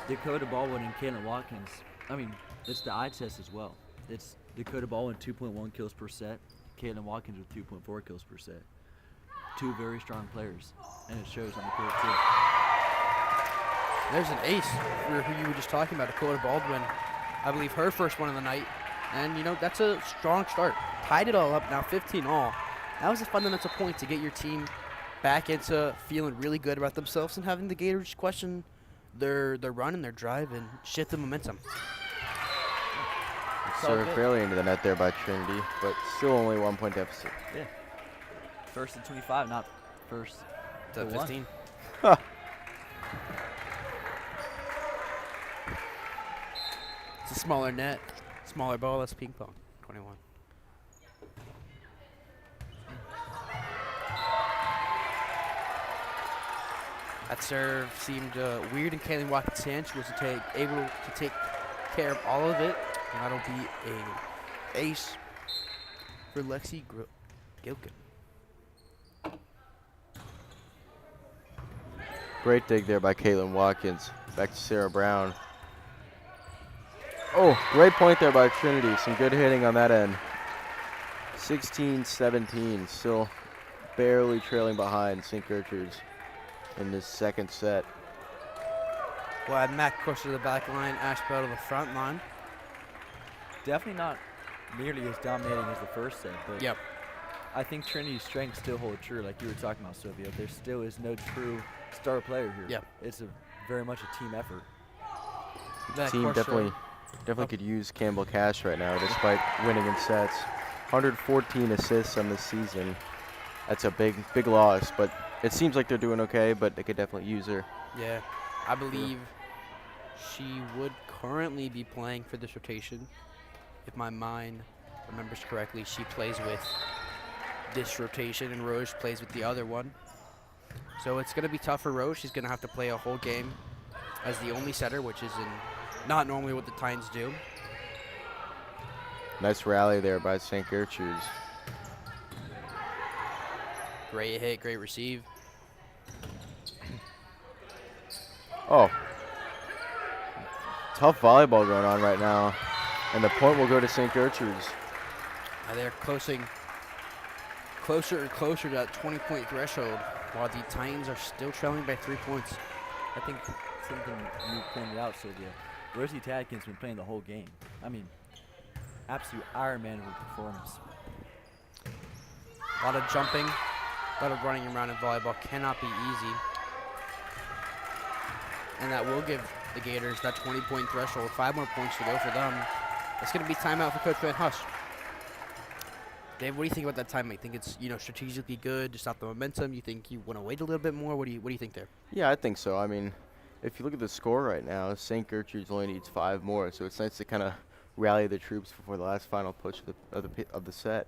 Dakota Baldwin and Caitlin Watkins. I mean, it's the eye test as well. It's Dakota Baldwin 2.1 kills per set, Caitlin Watkins with 2.4 kills per set. Two very strong players, and it shows on the court too. There's an ace for who you were just talking about, Dakota Baldwin. I believe her first one of the night. And, you know, that's a strong start. Tied it all up now, 15 all. That was a fundamental point to get your team back into feeling really good about themselves and having the Gators question their run and their drive and shift the momentum. Served barely into the net there by Trinity, but still only 1 point deficit. Yeah. First and 25, not first To to 15. It's a smaller net, smaller ball. That's ping pong. 21. That serve seemed weird in Kaylin Watkins' hand. She was able to take care of all of it, and that'll be a ace for Lexi Gilkin. Great dig there by Caitlin Watkins. Back to Sarah Brown. Oh, great point there by Trinity. Some good hitting on that end. 16-17, still barely trailing behind St. Gertrude's in this second set. We'll add Matt closer to the back line, Ashbell to the front line. Definitely not nearly as dominating as the first set, but Yep. I think Trinity's strengths still hold true, like you were talking about, Sylvia. There still is no true star player here. Yep. It's very much a team effort. That Team course definitely serve. could use Campbell Cash right now, despite winning in sets. 114 assists on this season. That's a big loss, but it seems like they're doing okay, but they could definitely use her. Yeah, I believe she would currently be playing for this rotation. If my mind remembers correctly, she plays with this rotation and Rose plays with the other one. So it's going to be tough for Rose. She's going to have to play a whole game as the only setter, which is not normally what the Titans do. Nice rally there by St. Gertrude's. Great hit, great receive. Oh. Tough volleyball going on right now. And the point will go to St. Gertrude's. They're closer and closer to that 20-point threshold, while the Titans are still trailing by 3 points. I think something you pointed out, Sylvia. Rosie Tadkin's been playing the whole game. I mean, absolute Iron Man of a performance. A lot of jumping, a lot of running around in volleyball cannot be easy. And that will give the Gators that 20-point threshold. 5 more points to go for them. It's going to be timeout for Coach Van Huss. Dave, what do you think about that timeout? You think it's strategically good to stop the momentum? You think you want to wait a little bit more? What do you think there? Yeah, I think so. I mean, if you look at the score right now, St. Gertrude's only needs 5 more, so it's nice to kind of rally the troops before the last final push of the set.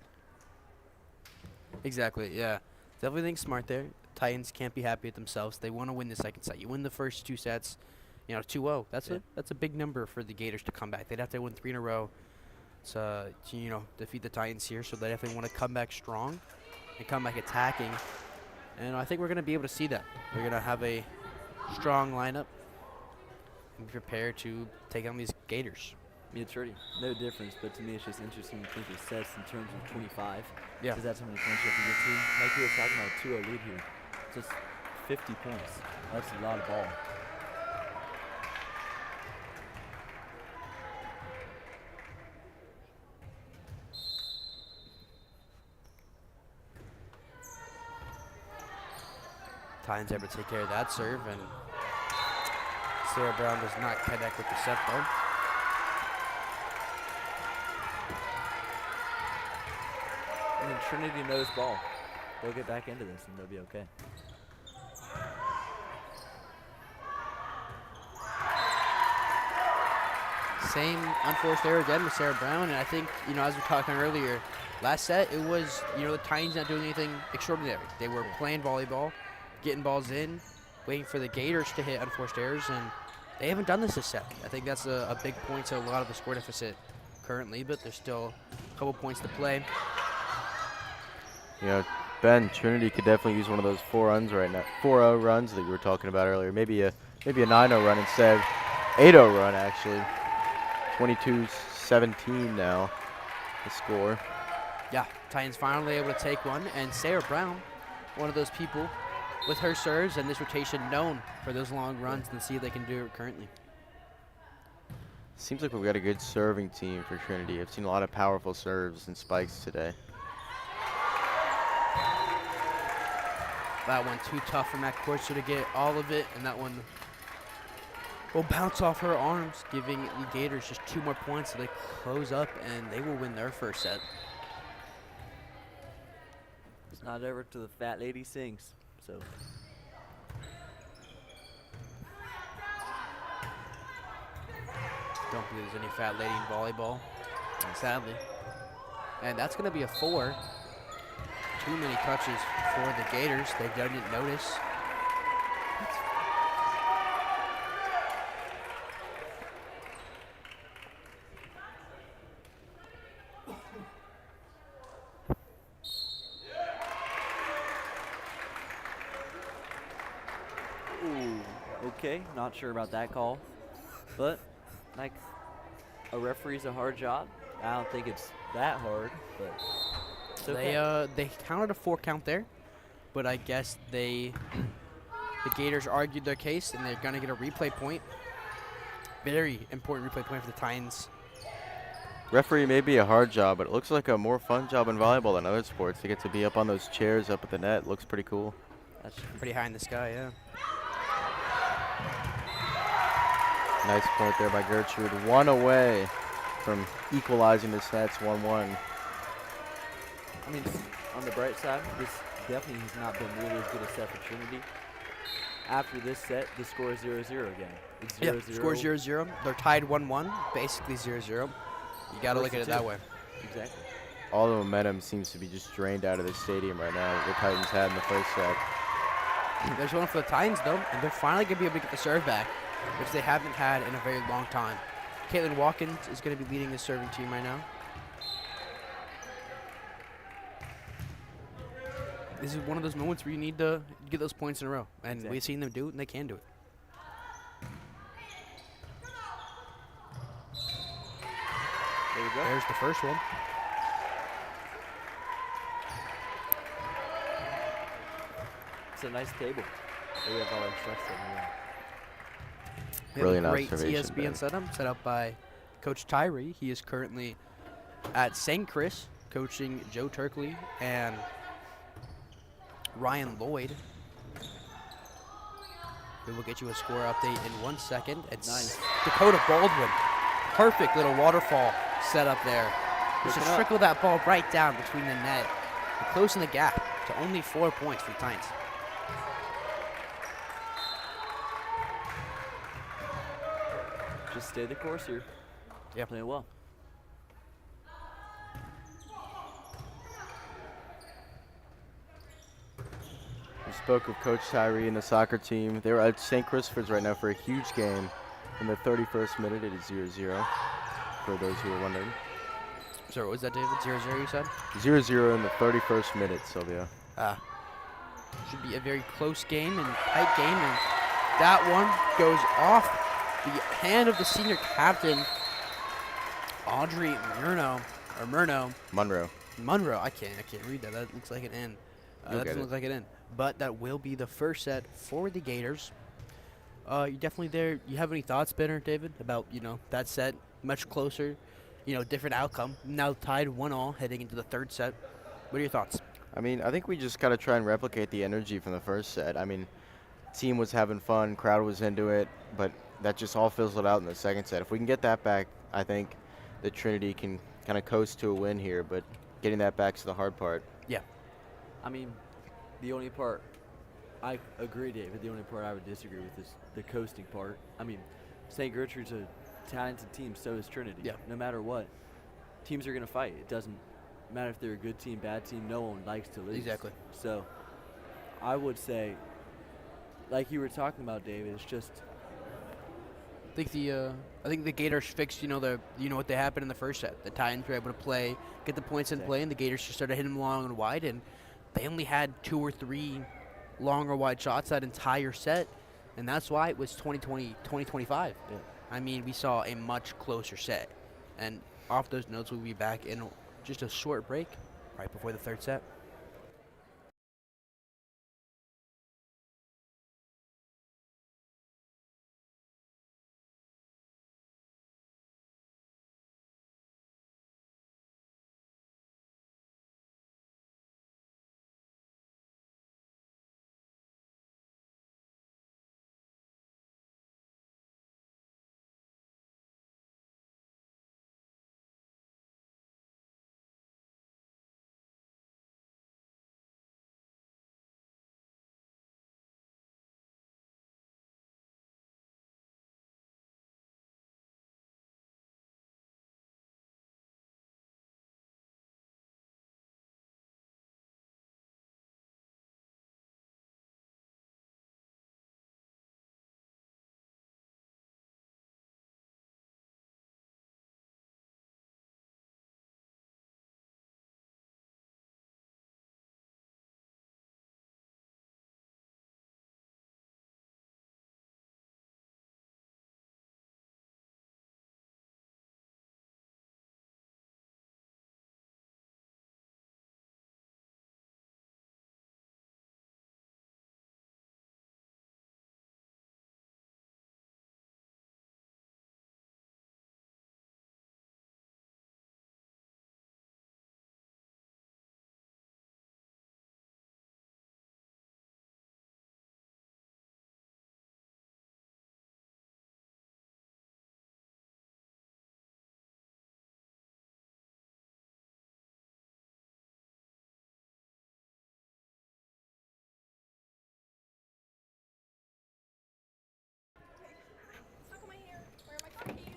Exactly, yeah. Definitely think smart there. Titans can't be happy with themselves. They want to win the second set. You win the first 2 sets, 2-0. That's a big number for the Gators to come back. They'd have to win 3 in a row to defeat the Titans here. So they definitely want to come back strong and come back attacking. And I think we're going to be able to see that. We're going to have a strong lineup and be prepared to take on these Gators. Yeah, it's really no difference, but to me it's just interesting to think of sets in terms of 25. Yeah. Because that's how many points you have to get to. Like we were talking about, a 2-0 lead here. Just 50 points. That's a lot of ball. Titans able to take care of that serve, and Sarah Brown does not connect with the set though. I mean, Trinity knows ball. They'll get back into this and they'll be okay. Same unforced error again with Sarah Brown, and I think, as we were talking earlier, last set it was, the Titans not doing anything extraordinary. They were playing volleyball, getting balls in, waiting for the Gators to hit unforced errors, and they haven't done this set. I think that's a big point to a lot of the score deficit currently, but there's still a couple points to play. Ben, Trinity could definitely use one of those 4 runs right now. 4-0 runs that you were talking about earlier. Maybe a 9-0 run instead. 8-0 run actually. 22-17 now. The score. Yeah, Titans finally able to take one, and Sarah Brown, one of those people with her serves and this rotation known for those long runs, and see if they can do it currently. Seems like we've got a good serving team for Trinity. I've seen a lot of powerful serves and spikes today. That one too tough for Matt Corso to get all of it, and that one will bounce off her arms, giving the Gators just 2 more points so they close up, and they will win their first set. It's not over till the fat lady sings. So Don't believe there's any fat lady in volleyball, sadly. And that's going to be a 4. Too many touches for the Gators. They didn't notice. ooh, okay, not sure about that call, but like a referee's a hard job. I don't think it's that hard, but it's okay. They counted a 4 count there, but I guess the Gators argued their case, and they're going to get a replay point. Very important replay point for the Titans. Referee may be a hard job, but it looks like a more fun job in volleyball than other sports. They get to be up on those chairs up at the net. Looks pretty cool. That's pretty high in the sky, yeah. Nice point there by Gertrude. 1 away from equalizing the sets 1-1. I mean, on the bright side, this definitely has not been really as good a set for Trinity. After this set, the score is 0-0 again. It's 0-0. Yeah, score 0-0. They're tied 1-1, basically 0-0. You got to look at it that way. Exactly. All the momentum seems to be just drained out of the stadium right now. The Titans had in the first set. There's one for the Titans, though, and they're finally going to be able to get the serve back, which they haven't had in a very long time. Caitlin Watkins is going to be leading the serving team right now. This is one of those moments where you need to get those points in a row, and Exactly. we've seen them do it, and they can do it. There we go. There's the first one. It's a nice table. We have all our instructions everywhere. We have Brilliant a great observation, Ben. TSBN setup set up by Coach Tyree. He is currently at St. Chris coaching Joe Turkley and Ryan Lloyd. We will get you a score update in 1 second. It's Nice. Dakota Baldwin. Perfect little waterfall setup there. Just Looking up. trickle that ball right down between the net and closing the gap to only 4 points for the Titans. Just stay the course here. Yeah. Playing well. We spoke of Coach Tyree and the soccer team. They were at St. Christopher's right now for a huge game. In the 31st minute, it is 0-0, for those who are wondering. Sorry, what was that, David? 0-0 you said? 0-0 in the 31st minute, Sylvia. Should be a very close game and tight game, and that one goes off the hand of the senior captain, Audrey Munro. I can't read that. That looks like an N. You'll That get doesn't it. look like an N. But that will be the first set for the Gators. You're definitely there. You have any thoughts, Ben or David, about that set? Much closer, different outcome. Now tied 1-1 heading into the third set. What are your thoughts? I mean, I think we just got to try and replicate the energy from the first set. I mean, team was having fun, crowd was into it, but that just all fizzled out in the second set. If we can get that back, I think the Trinity can kind of coast to a win here, but getting that back's the hard part. Yeah. I mean, the only part, I agree, David, the only part I would disagree with is the coasting part. I mean, St. Gertrude's a talented team, so is Trinity. Yeah. No matter what, teams are going to fight. It doesn't matter if they're a good team, bad team. No one likes to lose. Exactly. So I would say, like you were talking about, David, it's just I think the Gators fixed, what they happened in the first set. The Titans were able to get the points in play, and the Gators just started hitting them long and wide, and they only had 2 or 3 long or wide shots that entire set, and that's why it was 20-25. Yeah. I mean, we saw a much closer set. And off those notes, we'll be back in just a short break right before the third set.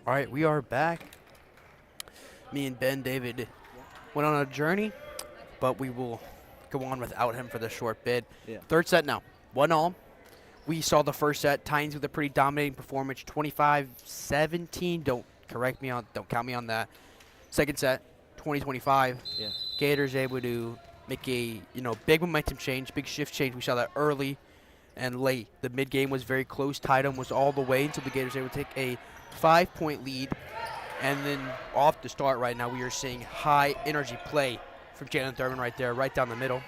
All right, we are back. Me and Ben David went on a journey, but we will go on without him for the short bit. Yeah. Third set now, 1-all. We saw the first set, Titans with a pretty dominating performance, 25-17. Don't count me on that. Second set, 20-25. Yeah. Gators able to make a big momentum change, big shift change. We saw that early and late. The mid game was very close. Titan was all the way until the Gators able to take a 5-point lead. And then off the start right now, we are seeing high energy play from Jalen Thurman right there, right down the middle.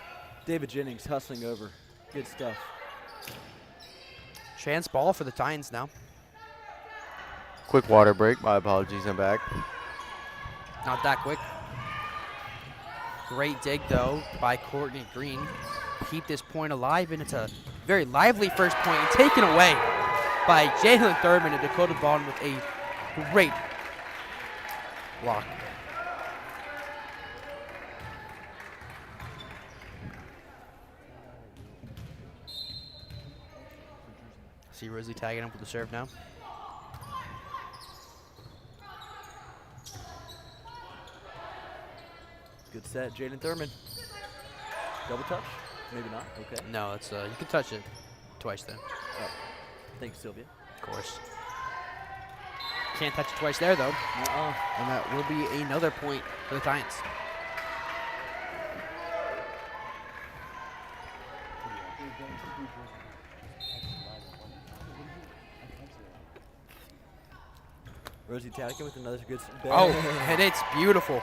David Jennings hustling over. Good stuff. Chance ball for the Titans now. Quick water break. My apologies. I'm back. Not that quick. Great dig, though, by Courtney Green. Keep this point alive, and it's a very lively first point, and taken away by Jalen Thurman and Dakota Vaughn with a great block. See Rosie tagging him for the serve now. Good set, Jalen Thurman. Double touch? Maybe not. Okay. No, it's you can touch it twice then. Oh. Thanks, Sylvia. Of course. Can't touch it twice there though. And that will be another point for the Titans. Rosie Tadikin with another good set. Oh, and it's beautiful.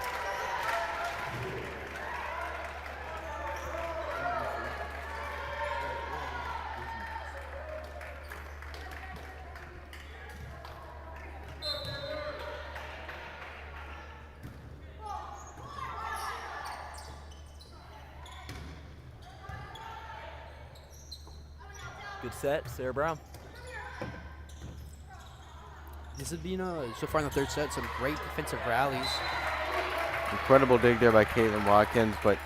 Good set, Sarah Brown. This has been, so far in the third set, some great defensive rallies. Incredible dig there by Caitlin Watkins, but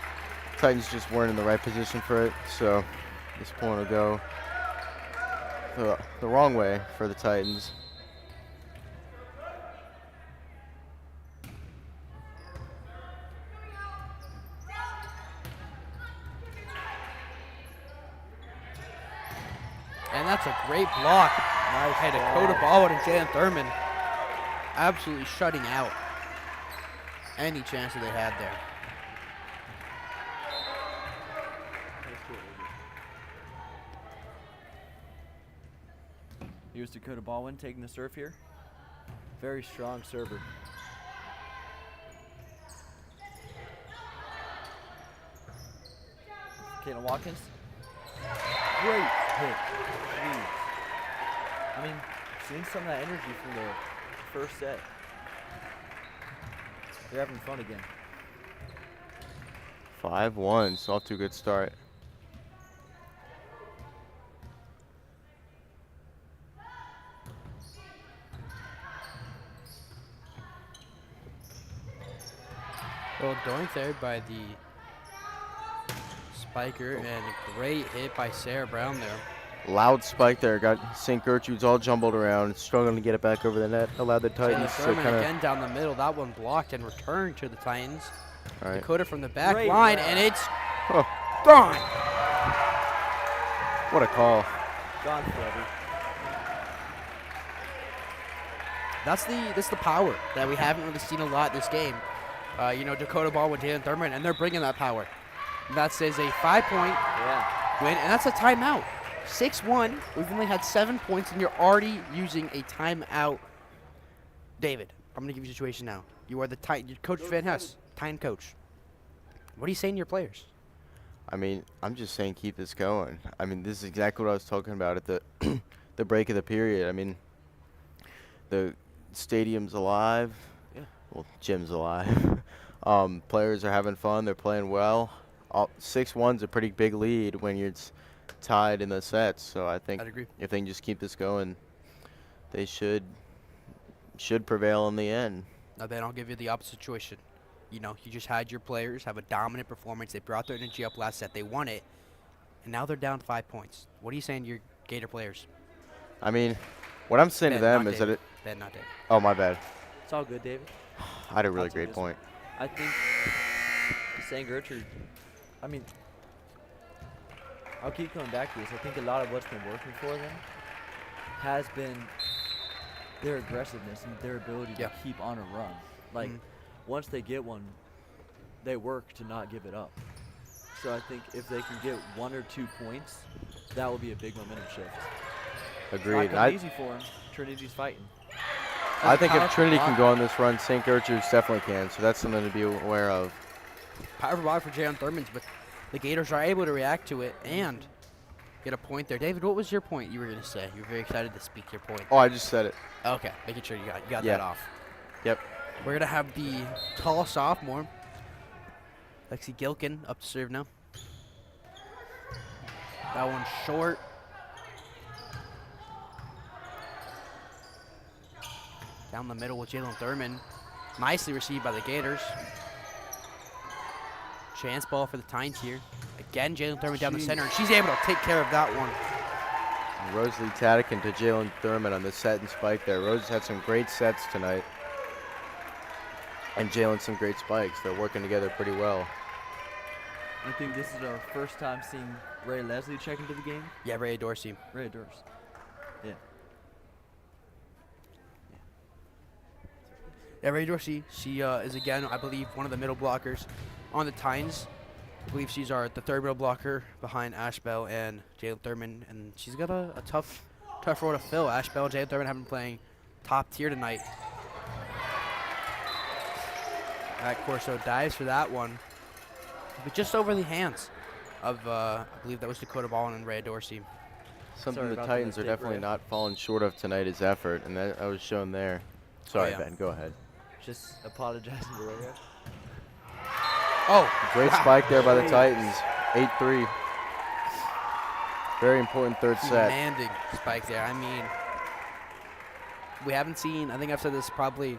Titans just weren't in the right position for it, so this point will go the wrong way for the Titans. And that's a great block. Nice Hey, ball. Dakota Baldwin and Jalen Thurman absolutely shutting out any chance that they had there. Here's Dakota Baldwin taking the serve here. Very strong server. Caitlin Watkins. Great hit. Jeez. I mean, seeing some of that energy from the first set. They're having fun again. 5-1, so off to a good start. Little doink there by the spiker, and a great hit by Sarah Brown there. Loud spike there. Got St. Gertrude's all jumbled around, struggling to get it back over the net. Allowed the Taylor Titans to Thurman kind of. again down the middle. That one blocked and returned to the Titans. All right. Dakota from the back Great line, round. and it's Oh, gone. what a call. Gone forever. That's the power that we haven't really seen a lot this game. You know, Dakota Ball with Jalen Thurman, and they're bringing that power. That says a 5-point Yeah. win, and that's a timeout. 6-1. We've only had 7 points, and you're already using a timeout. David, I'm gonna give you a situation now. You are the Titan, Coach Van Hess, Titan coach. What are you saying to your players? I mean, I'm just saying keep this going. I mean, this is exactly what I was talking about at the the break of the period. I mean, the stadium's alive. Yeah. Well, gym's alive. Players are having fun. They're playing well. 6-1's a pretty big lead when it's tied in the sets. So I think I'd agree. if they can just keep this going, they should prevail in the end. Now then, I'll give you the opposite situation. You know, you just had your players have a dominant performance. They brought their energy up last set. They won it, and now they're down 5 points. What are you saying to your Gator players? I mean, what I'm saying to Ben, them not is that David. it. Ben, not David. Oh, my bad. It's all good, David. I had a really I'll take great this point. I think St. Gertrude, I mean, I'll keep coming back to this. I think a lot of what's been working for them has been their aggressiveness and their ability Yeah. to keep on a run. Like, once they get one, they work to not give it up. So I think if they can get 1 or 2 points, that will be a big momentum shift. Agreed. It's not gonna be easy for them. Trinity's fighting. I think if Powerful Trinity block. can go on this run, St. Gertrude's definitely can. So that's something to be aware of. Powerful block for Jalen Thurmans, but the Gators are able to react to it and get a point there. David, what was your point you were going to say? You were very excited to speak your point. Oh, I just said it. Okay, making sure you got Yeah. that off. Yep. We're going to have the tall sophomore, Lexi Gilkin, up to serve now. That one's short. Down the middle with Jalen Thurman. Nicely received by the Gators. Chance ball for the Titans here. Again, Jalen Thurman down the center, and she's able to take care of that one. Rosalie Tadikin to Jalen Thurman on the set and spike there. Rose had some great sets tonight. And Jalen some great spikes. They're working together pretty well. I think this is our first time seeing Ray Leslie check into the game. Yeah, Ray Dorsey. Ray Dorsey. Yeah. Yeah, Ray Dorsey, she is again, I believe, one of the middle blockers on the Titans. I believe she's the third middle blocker behind Ash Bell and Jalen Thurman, and she's got a tough role to fill. Ash Bell and Jalen Thurman have been playing top tier tonight. Corso dives for that one, but just over the hands of, I believe that was Dakota Ballin and Ray Dorsey. Something Sorry the about the Titans are mistake, definitely Ray. not falling short of tonight is effort, and that was shown there. Sorry, yeah. Ben, go ahead. Just apologizing to Ray. Oh, Great wow. spike there by the Titans. 8-3. Very important third set. Demanding spike there. I mean, we haven't seen, I think I've said this probably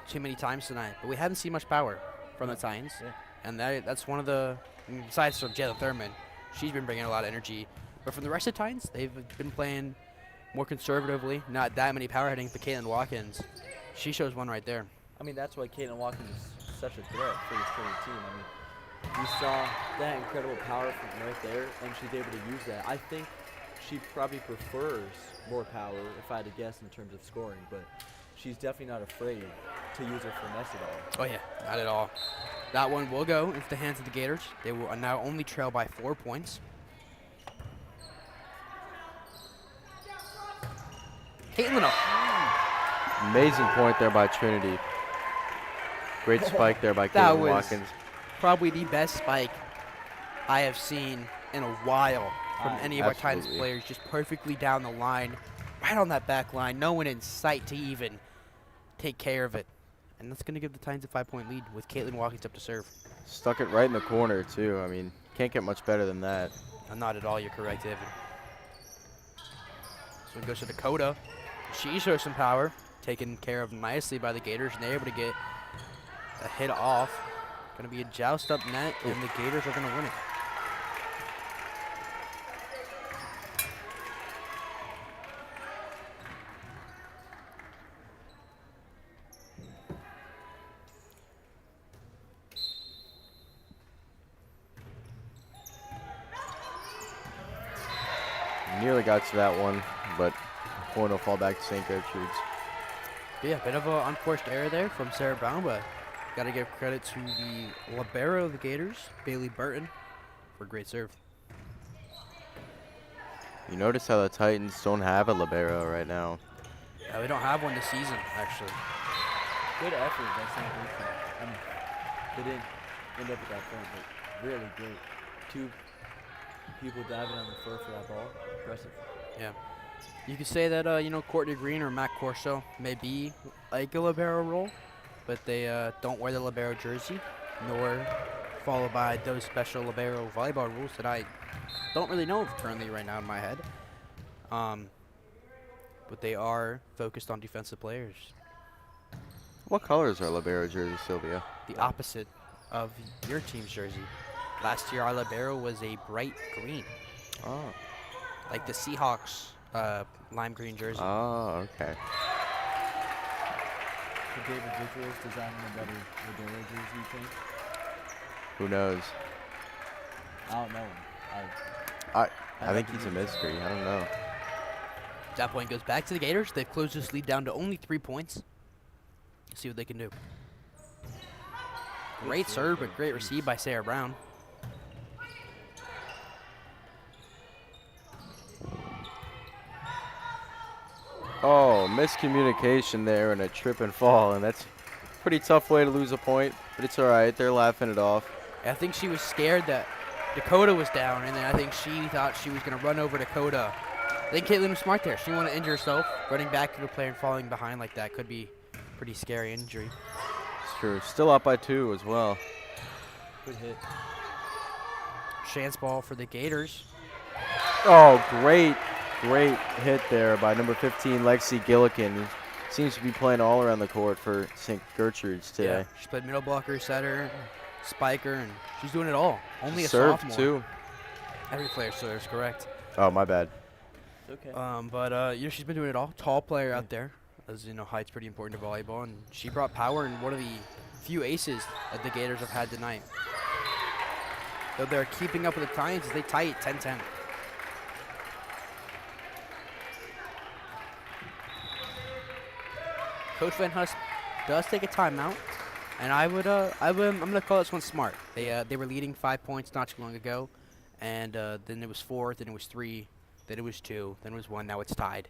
too many times tonight, but we haven't seen much power from the Titans. Yeah. And that's one of the, besides from Jalen Thurman, she's been bringing a lot of energy. But from the rest of the Titans, they've been playing more conservatively, not that many power hitting for Caitlin Watkins. She shows one right there. I mean, that's why Caitlin Watkins is such a threat for this Trinity team. I mean, we saw that incredible power from right there, and she's able to use that. I think she probably prefers more power, if I had to guess, in terms of scoring, but she's definitely not afraid to use her finesse at all. Oh, yeah, not at all. That one will go into the hands of the Gators. They will now only trail by 4 points. Caitlin up. Amazing point there by Trinity. Great spike there by That Caitlin was Watkins. probably the best spike I have seen in a while from any of our Titans Absolutely. players. Just perfectly down the line, right on that back line. No one in sight to even take care of it. And that's going to give the Titans a 5-point lead with Caitlin Watkins up to serve. Stuck it right in the corner, too. I mean, can't get much better than that. Not at all, you're correct, Evan. This one goes to Dakota. She shows some power, taken care of nicely by the Gators, and they're able to get a hit off. Going to be a joust up net, and the Gators are going to win it. Nearly got to that one, but point will fall back to St. Gertrude's. Yeah, bit of an unforced error there from Sarah Brown, but got to give credit to the libero of the Gators, Bailey Burton, for a great serve. You notice how the Titans don't have a libero right now. We don't have one this season, actually. Good effort by St. Gertrude. I mean, they didn't end up at that point, but really great. 2 people diving on the floor for that ball. Impressive. Yeah. You could say that, Courtney Green or Matt Corso may be like a libero role, but they don't wear the libero jersey, nor follow by those special libero volleyball rules that I don't really know of currently right now in my head. But they are focused on defensive players. What colors are libero jerseys, Sylvia? The opposite of your team's jersey. Last year, our libero was a bright green, Oh. like the Seahawks lime green jersey. Oh, okay. Could David Vickers designing a better libero jersey, you think? Who knows? I don't know. I think he's a mystery. I don't know. That point goes back to the Gators. They've closed this lead down to only 3 points. See what they can do. Great serve, but great receive by Sarah Brown. Oh, miscommunication there and a trip and fall, and that's a pretty tough way to lose a point, but it's all right. They're laughing it off. I think she was scared that Dakota was down, and then I think she thought she was going to run over Dakota. I think Caitlin was smart there. She didn't want to injure herself. Running back to the player and falling behind like that could be a pretty scary injury. It's true. Still up by 2 as well. Good hit. Chance ball for the Gators. Oh, great hit there by number 15, Lexi Gillikin. Who seems to be playing all around the court for St. Gertrude's today. Yeah, she played middle blocker, setter, spiker, and she's doing it all. Only a Served sophomore. too. Every player serves, correct. Oh, my bad. It's okay. But she's been doing it all. Tall player out there. As you know, height's pretty important to volleyball, and she brought power in one of the few aces that the Gators have had tonight. Though they're keeping up with the Titans as they tie it 10-10. Coach Van Hust does take a timeout, and I'm gonna call this one smart. They were leading 5 points not too long ago, and then it was 4, then it was 3, then it was 2, then it was 1. Now it's tied.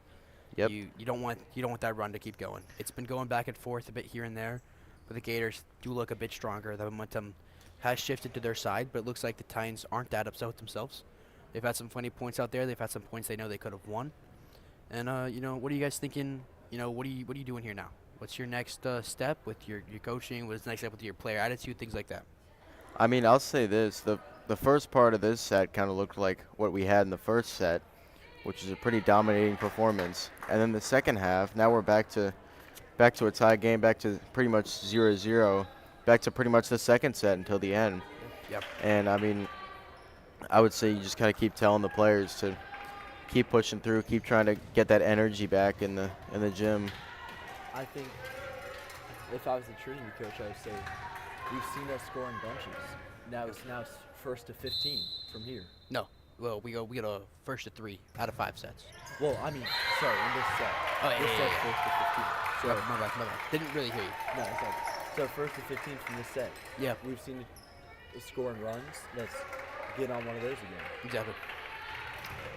Yep. You don't want that run to keep going. It's been going back and forth a bit here and there, but the Gators do look a bit stronger. The momentum has shifted to their side, but it looks like the Titans aren't that upset with themselves. They've had some funny points out there. They've had some points they know they could have won. And what are you guys thinking? What are you doing here now? What's your next step with your coaching? What is the next step with your player attitude? Things like that. I mean, I'll say this. The first part of this set kind of looked like what we had in the first set, which is a pretty dominating performance. And then the second half, now we're back to a tie game, back to pretty much 0-0, back to pretty much the second set until the end. Yep. And, I mean, I would say you just kind of keep telling the players to keep pushing through, keep trying to get that energy back in the gym. I think if I was the Trinity coach, I would say we've seen us score in bunches. Now it's first to 15 from here. No. Well, we go a first to 3 out of 5 sets. Well, I mean, sorry, in this set. Oh, yeah, This yeah, set's yeah. first to 15. So, My bad. Didn't really hear you. no, it's like, so first to 15 from this set. Yeah, We've seen it scoring runs. Let's get on one of those again. exactly.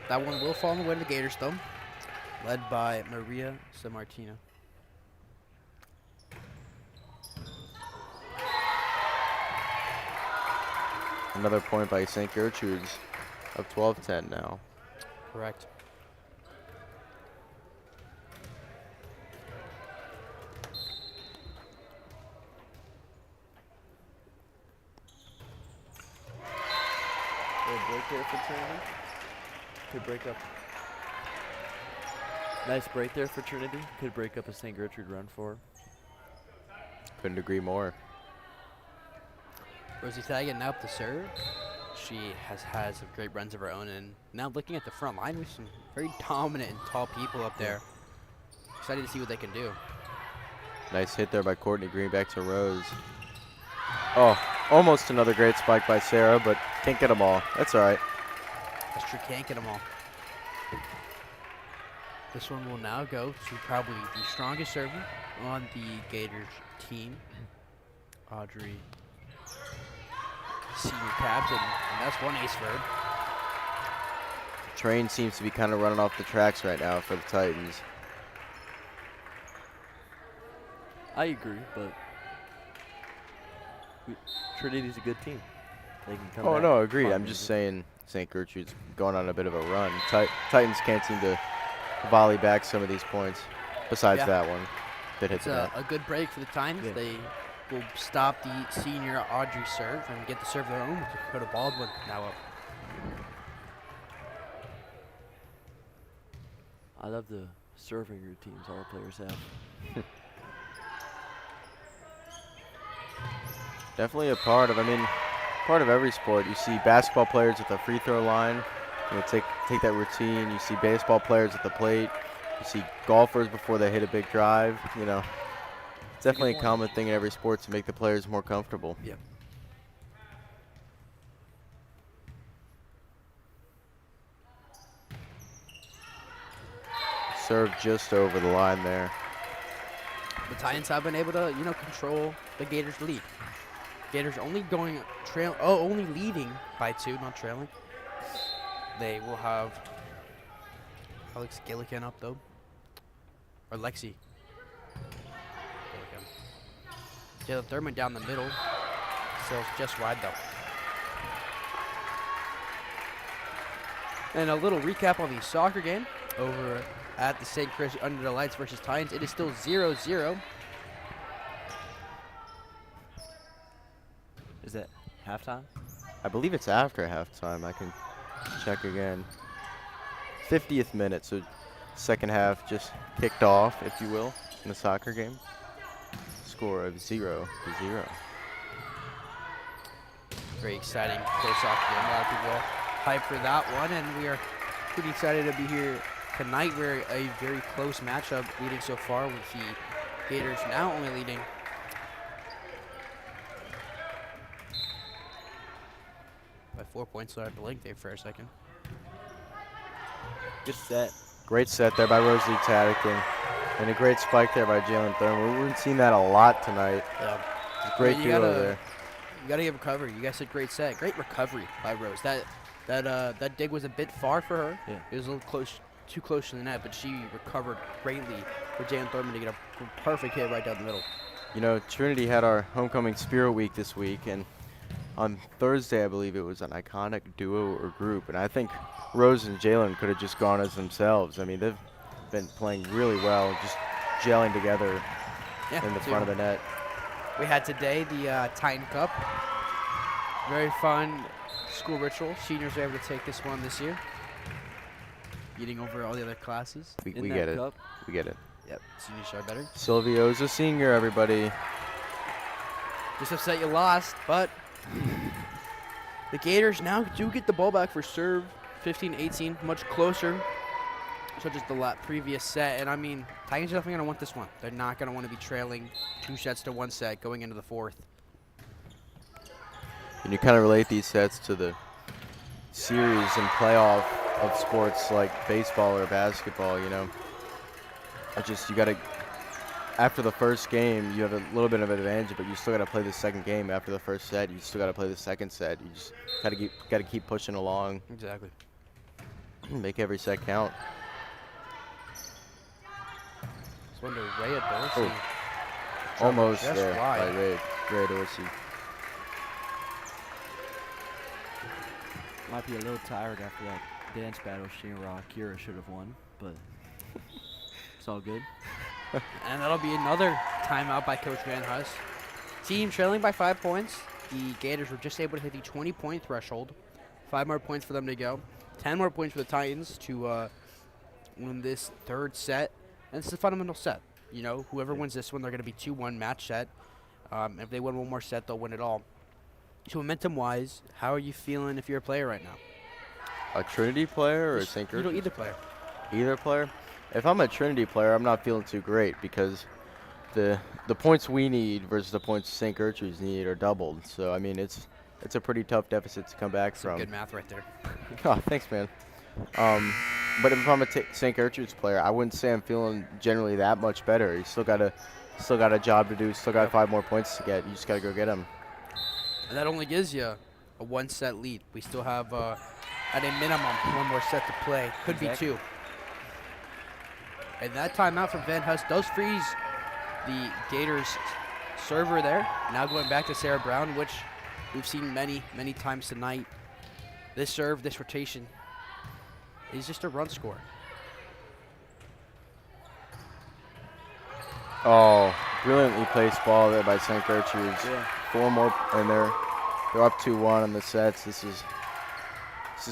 That one will fall in the way of the Gators, though. led by Maria Sammartino. Another point by St. Gertrude's, up 12-10 now. Correct. A break there for Trinity. Could break up. Nice break there for Trinity. Could break up a St. Gertrude run for her. Couldn't agree more. Rosie Thagan now up to serve. She has had some great runs of her own, and now looking at the front line with some very dominant and tall people up there. Excited to see what they can do. Nice hit there by Courtney Green, back to Rose. Oh, almost another great spike by Sarah, but can't get them all. That's all right. That's true, can't get them all. This one will now go to probably the strongest server on the Gators team, Audrey, senior captain, and that's one ace for her. Train seems to be kind of running off the tracks right now for the Titans. I agree, but Trinity's a good team. They can come Oh, back. no, agreed. Fun I'm music. just saying St. Gertrude's going on a bit of a run. Titans can't seem to volley back some of these points, besides Yeah. that one that hit It's the net. a good break for the Titans. Yeah. They will stop the senior Audrey serve and get the serve of their own with Dakota Baldwin now up. I love the serving routines all the players have. Definitely a part of every sport. You see basketball players at the free throw line, take that routine. You see baseball players at the plate. You see golfers before they hit a big drive. It's definitely a point. common thing in every sport to make the players more comfortable. Yep. Serve just over the line there. The Titans have been able to, control the Gators' lead. Gators only only leading by 2, not trailing. They will have Alex Gilligan up though, or Lexi. Gilligan. Jalen Thurman down the middle, sails just wide though. And a little recap on the soccer game over at the St. Chris Under the Lights versus Titans. It is still 0-0. Is that halftime? I believe it's after halftime. I can check again. 50th minute, so second half just kicked off, if you will, in the soccer game. Score of 0-0. Very exciting close soccer game. A lot of people hyped for that one, and we are pretty excited to be here tonight. We're a very close matchup leading so far with the Gators now only leading by 4 points, so I blinked there for a second. Good set. Great set there by Rosalie Tadikin. And a great spike there by Jalen Thurman. We've seen that a lot tonight. Yeah. Great You duo gotta- there. You gotta give recovery. You guys said great set. Great recovery by Rose. That dig was a bit far for her. Yeah. It was a little close, too close to the net, but she recovered greatly for Jalen Thurman to get a perfect hit right down the middle. Trinity had our homecoming spirit week this week, and on Thursday, I believe it was an iconic duo or group, and I think Rose and Jalen could have just gone as themselves. I mean, they've been playing really well, just gelling together Yeah, in the too. front of the net. We had today the Titan Cup. Very fun school ritual. Seniors were able to take this one this year. Getting over all the other classes. We In that get it. cup. We get it. Yep, seniors are better. Silvio's a senior, everybody. Just upset you lost, but the Gators now do get the ball back for serve 15-18, much closer, such as the previous set. And I mean, Titans are definitely going to want this one. They're not going to want to be trailing 2 sets to 1 set going into the 4th. And you kind of relate these sets to the series and playoff of sports like baseball or basketball, you got to, after the first game, you have a little bit of an advantage, but you still got to play the second game after the first set. You still got to play the second set. You just got to keep pushing along, Exactly. make every set count. one to Rhea Dorsey. Oh. Almost just there wide. by Ray Dorsey. Might be a little tired after that dance battle Shinra Akira should have won, but it's all good. And that'll be another timeout by Coach Van Huss. Team trailing by 5 points. The Gators were just able to hit the 20-point threshold. 5 more points for them to go. 10 more points for the Titans to win this third set. And it's a fundamental set. You know, whoever wins this one, they're going to be 2-1 match set. If they win one more set, they'll win it all. So momentum-wise, how are you feeling if you're a player right now? A Trinity player or a St. You Gertrude? know, either player. Either player? If I'm a Trinity player, I'm not feeling too great because the points we need versus the points St. Gertrude's need are doubled. So, I mean, it's a pretty tough deficit to come back Some from. good math right there. Oh, thanks, man. But if I'm a St. Gertrude's player, I wouldn't say I'm feeling generally that much better. You still got a job to do. Still got 5 more points to get. You just got to go get them. And that only gives you a 1-set lead. We still have, at a minimum, 1 more set to play. Could be 2. And that timeout from Van Huss does freeze the Gators server there. Now going back to Sarah Brown, which we've seen many, many times tonight. This serve, this rotation is just a run score. Oh, brilliantly placed ball there by St. Gertrude's. Yeah. 4 more, and they're up 2-1 on the sets. This is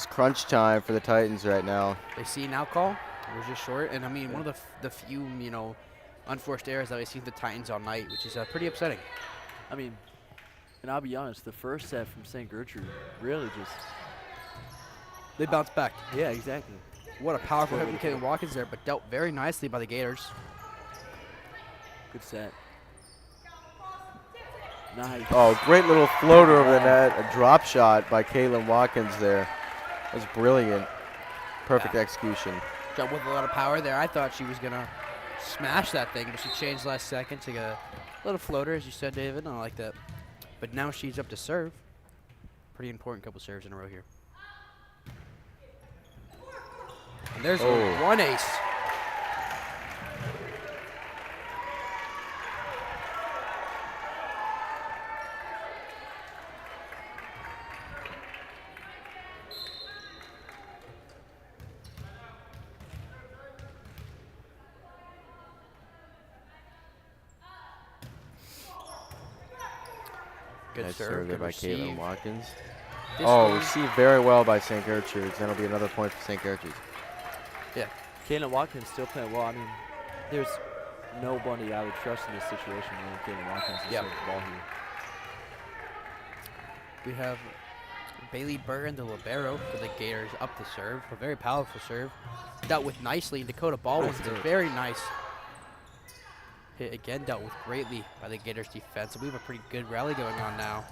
crunch time for the Titans right now. They see an out call. It was just short. And, I mean, one of the few, you know, unforced errors that we've seen the Titans all night, which is pretty upsetting. I mean, and I'll be honest, the first set from St. Gertrude really just. They bounced back. Yeah, exactly. What a powerful hit from Caitlin Watkins there, but dealt very nicely by the Gators. Good set. Nice. Oh, great little floater over the net. A drop shot by Caitlin Watkins there. That was brilliant. Perfect execution. Jumped with a lot of power there. I thought she was going to smash that thing, but she changed last second to a little floater, as you said, David. I like that. But now she's up to serve. Pretty important couple serves in a row here. And there's one ace. Good Nice serve, there good by receive. Caitlin Watkins. This Oh, one- received very well by St. Gertrude's. That'll be another point for St. Gertrude's. Caitlin Watkins still playing well. I mean, there's nobody I would trust in this situation than Caitlin Watkins to Yep. serve the ball here. We have Bailey Burton, the libero for the Gators, up to serve. A very powerful serve. Dealt with nicely. Dakota Baldwin, Nice a hit. very nice hit again. Dealt with greatly by the Gators defense. So we have a pretty good rally going on now.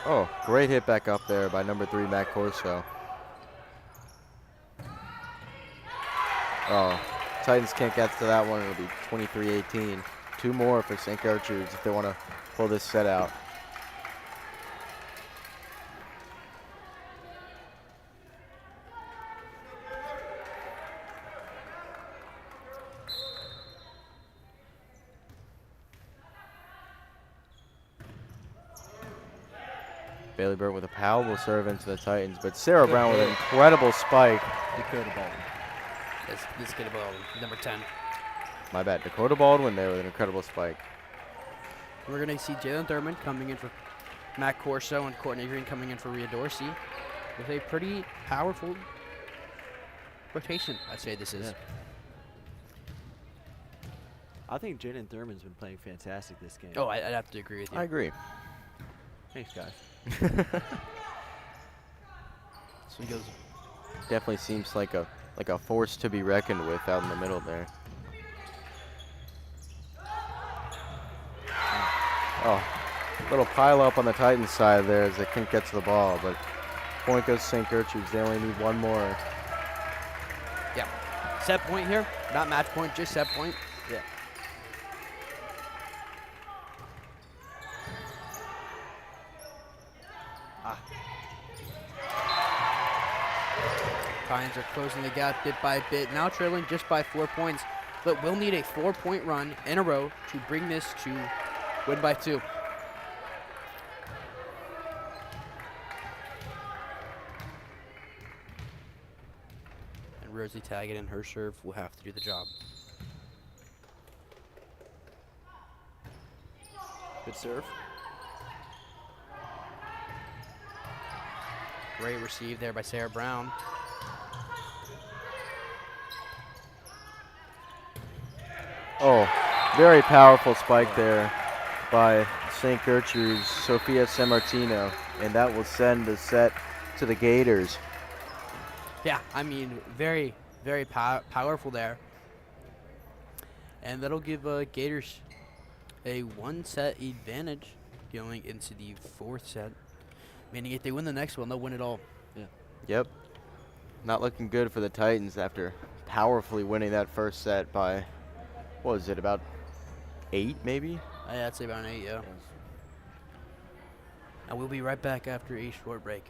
Oh, great hit back up there by number 3, Matt Corso. Oh, Titans can't get to that one. It'll be 23-18. 2 more for St. Gertrude's if they want to pull this set out. Bailey Burton with a powerful serve into the Titans, but Sarah Good Brown with an hit. incredible spike. Dakota Baldwin. This kid about number 10. My bad, Dakota Baldwin there with an incredible spike. We're going to see Jalen Thurman coming in for Matt Corso and Courtney Green coming in for Rhea Dorsey with a pretty powerful rotation, I'd say this is. Yeah. I think Jaden Thurman's been playing fantastic this game. Oh, I'd have to agree with you. I agree. Thanks, guys. So he goes, Definitely seems like a force to be reckoned with out in the middle there. Oh, little pile up on the Titans side there as they couldn't get to the ball, but point goes to St. Gertrude's. They only need 1 more. yeah. Set point here, not match point, just set point. Yeah. Titans are closing the gap bit by bit, now trailing just by 4 points. but will need a 4-point run in a row to bring this to win by 2. And Rosalie Taggett and her serve will have to do the job. Good serve. Great receive there by Sarah Brown. Oh, very powerful spike there by St. Gertrude's Sophia Sammartino, and that will send the set to the Gators. Yeah, I mean, very, very powerful there. And that'll give Gators a 1-set advantage going into the 4th set. Meaning if they win the next one, they'll win it all. Yep. Not looking good for the Titans after powerfully winning that first set by, what was it, about 8 maybe? Yeah, I'd say about an 8, yeah. And we'll be right back after a short break.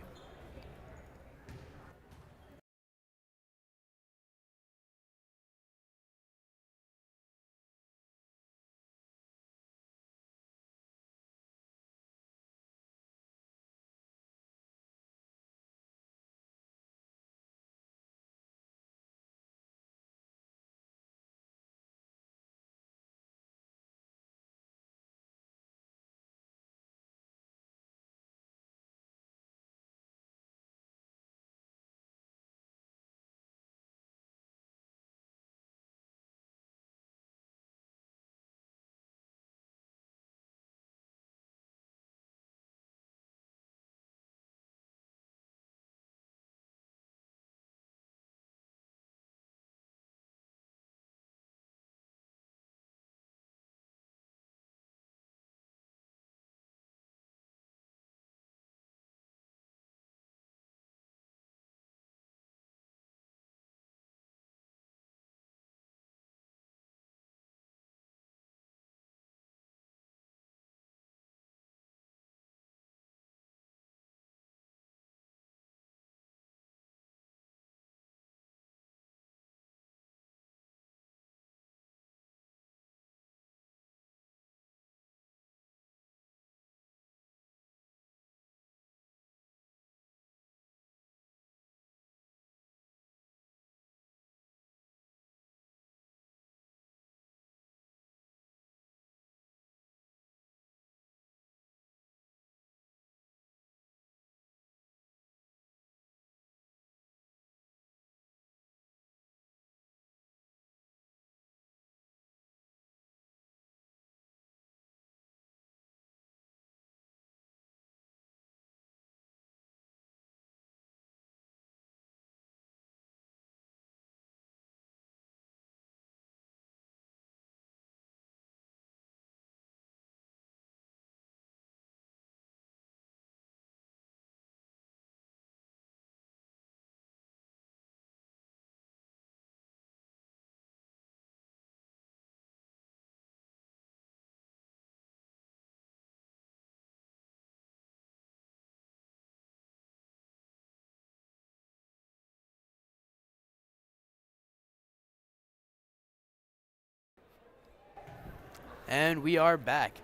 And we are back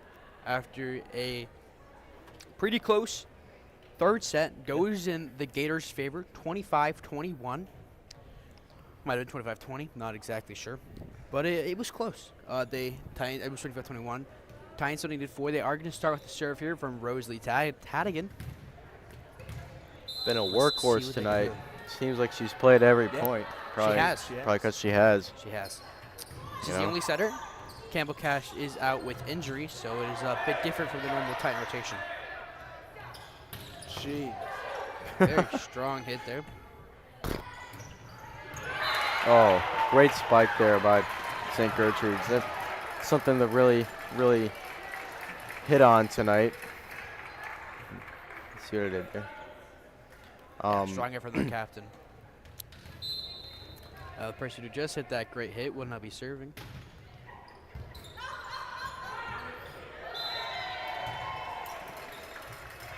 after a pretty close 3rd set. Goes in the Gators' favor, 25-21. Might have been 25-20, not exactly sure. But it was close. It was 25-21. Titans still needed 4. They are going to start with the serve here from Rosalie Tadigan. Been a Let's see workhorse what they can tonight. do. Seems like she's played every Yeah. point. She has. Probably because she has. She has. She's You the know? only setter. Campbell Cash is out with injury, so it is a bit different from the normal Titan rotation. Jeez. Very strong hit there. Oh, great spike there by St. Gertrude's. That's something that really, really hit on tonight. Let's see what I did there. Strong effort from the captain. The person who just hit that great hit will not be serving.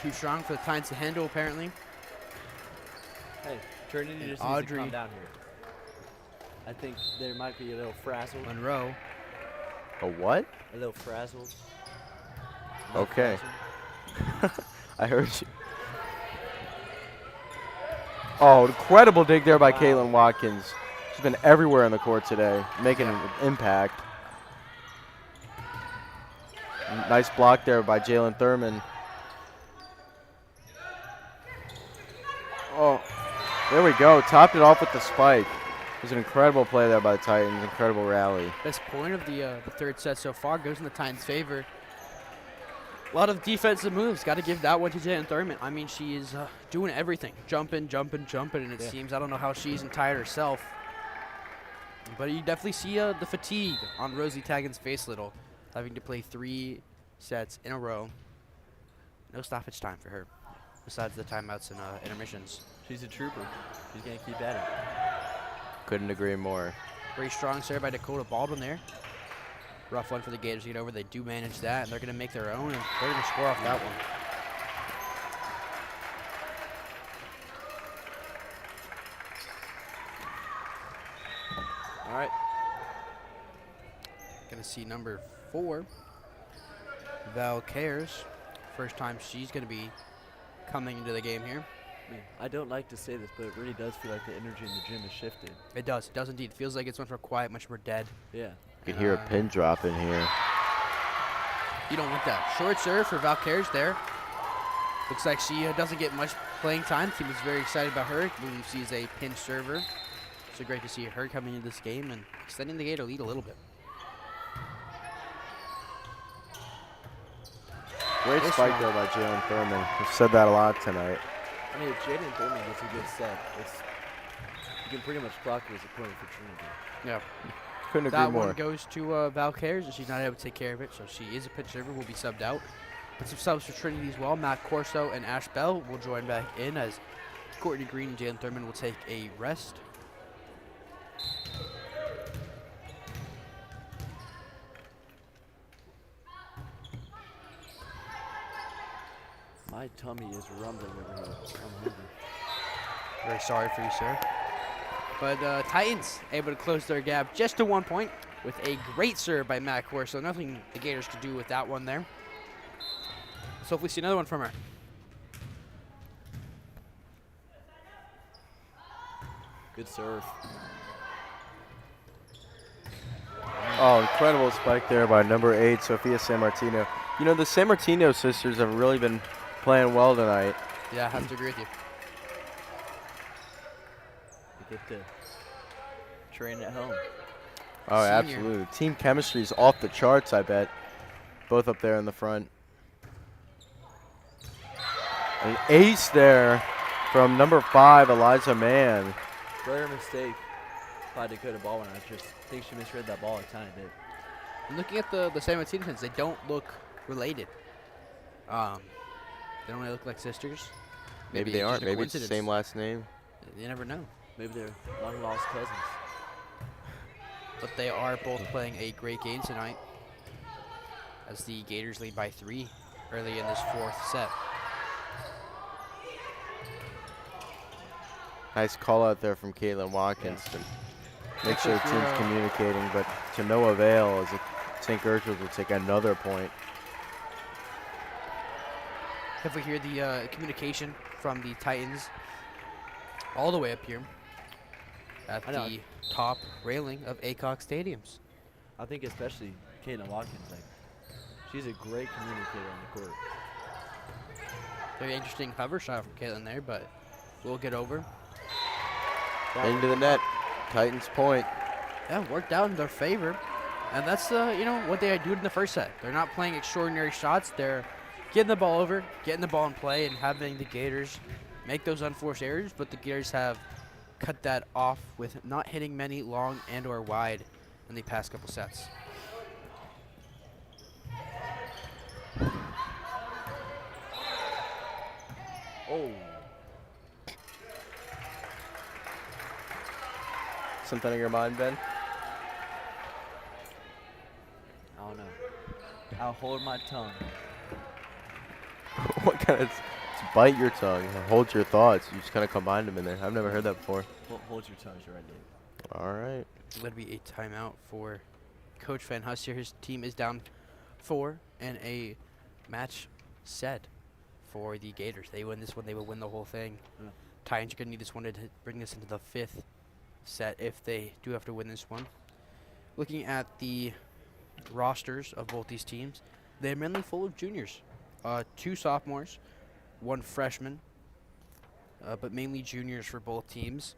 Too strong for the Titans to handle, apparently. Hey, Trinity just needs to Audrey. calm down here. I think there might be a little frazzled. Monroe. A what? A little frazzled. Okay. I heard you. Oh, incredible dig there by Wow. Caitlin Watkins. She's been everywhere on the court today, making an impact. Nice block there by Jalen Thurman. Oh, there we go. Topped it off with the spike. It was an incredible play there by the Titans. Incredible rally. Best point of the third set so far goes in the Titans' favor. A lot of defensive moves. Got to give that one to Jalen Thurman. I mean, she is doing everything. Jumping, and it seems, I don't know how she isn't tired herself. But you definitely see the fatigue on Rosalie Taggins' face a little, having to play 3 sets in a row. No stoppage time for her, besides the timeouts and intermissions. She's a trooper. She's going to keep at it. Couldn't agree more. Very strong serve by Dakota Baldwin there. Rough one for the Gators to get over. They do manage that, and they're going to make their own, and they're going to score off that one. All right. Going to see number 4, Val Cares. First time she's going to be coming into the game here. I don't like to say this, but it really does feel like the energy in the gym has shifted. It does indeed. It feels like it's much more quiet, much more dead. Yeah. You can hear a pin drop in here. You don't want that. Short serve for Val Cares there. Looks like she doesn't get much playing time. Team is very excited about her. I believe she's a pinch server. So great to see her coming into this game and extending the Gator lead a little bit. Great spike there by Jalen Thurman. We've said that a lot tonight. I mean, if Jaden Thurman gets a good set, you can pretty much clock her as a point for Trinity. Yeah. Couldn't agree That more. one goes to Val Cares, and she's not able to take care of it, so she is a pinch server, will be subbed out. But some subs for Trinity as well. Matt Corso and Ash Bell will join back in as Courtney Green and Jalen Thurman will take a rest. My tummy is rumbling over here. I'm hungry. Very sorry for you, sir. But Titans able to close their gap just to 1 point with a great serve by Matt Corso. Nothing the Gators could do with that one there. So if we see another one from her. Good serve. Oh, incredible spike there by number 8, Sophia San Martino. You know, the San Martino sisters have really been playing well tonight. Yeah, I have to agree with you. You get to train at home. Oh, Senior. absolutely. Team chemistry is off the charts, I bet. Both up there in the front. An ace there from number 5, Eliza Mann. Rare mistake by Dakota Baldwin. I just think she misread that ball a tiny bit. And looking at the San Martino twins, they don't look related. They don't really look like sisters. Maybe they just aren't. a Maybe it's the coincidence. same last name. You never know. Maybe they're long-lost cousins. But they are both playing a great game tonight as the Gators lead by 3 early in this 4th set. Nice call out there from Caitlin Watkins to make sure the team's communicating, but to no avail as St. Gertrude will take another point. If we hear the communication from the Titans all the way up here at the top railing of ACOG Stadiums. I think especially Caitlin Watkins, like, she's a great communicator on the court. Very interesting hover shot from Caitlin there, but we'll get over. Into the net. Titans point. Yeah, worked out in their favor. And that's, you know, what they do in the first set. They're not playing extraordinary shots. They're getting the ball over, getting the ball in play, and having the Gators make those unforced errors. But the Gators have cut that off with not hitting many long and or wide in the past couple sets. Oh. Something in your mind, Ben? I don't know. I'll hold my tongue. What kind of bite your tongue? Hold your thoughts. You just kind of combined them in there. I've never heard that before. Hold your tongue, right, Dave. All right. It's going to be a timeout for Coach Van Huster. His team is down 4 and a match set for the Gators. They win this one, they will win the whole thing. Yeah. Titans are going to need this one to bring this into the 5th set if they do have to win this one. Looking at the rosters of both these teams, they're mainly full of juniors. 2 sophomores, 1 freshman, but mainly juniors for both teams.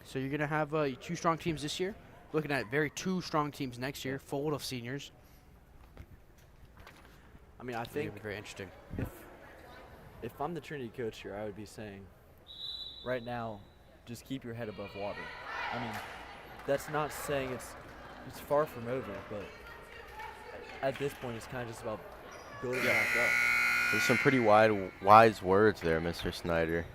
So you're going to have 2 strong teams this year. Looking at 2 strong teams next year, full of seniors. I mean, I It's gonna think be very interesting. if I'm the Trinity coach here, I would be saying, right now, just keep your head above water. I mean, that's not saying it's far from over, but at this point, it's kind of just about building back up. There's some pretty wise words there, Mr. Snyder.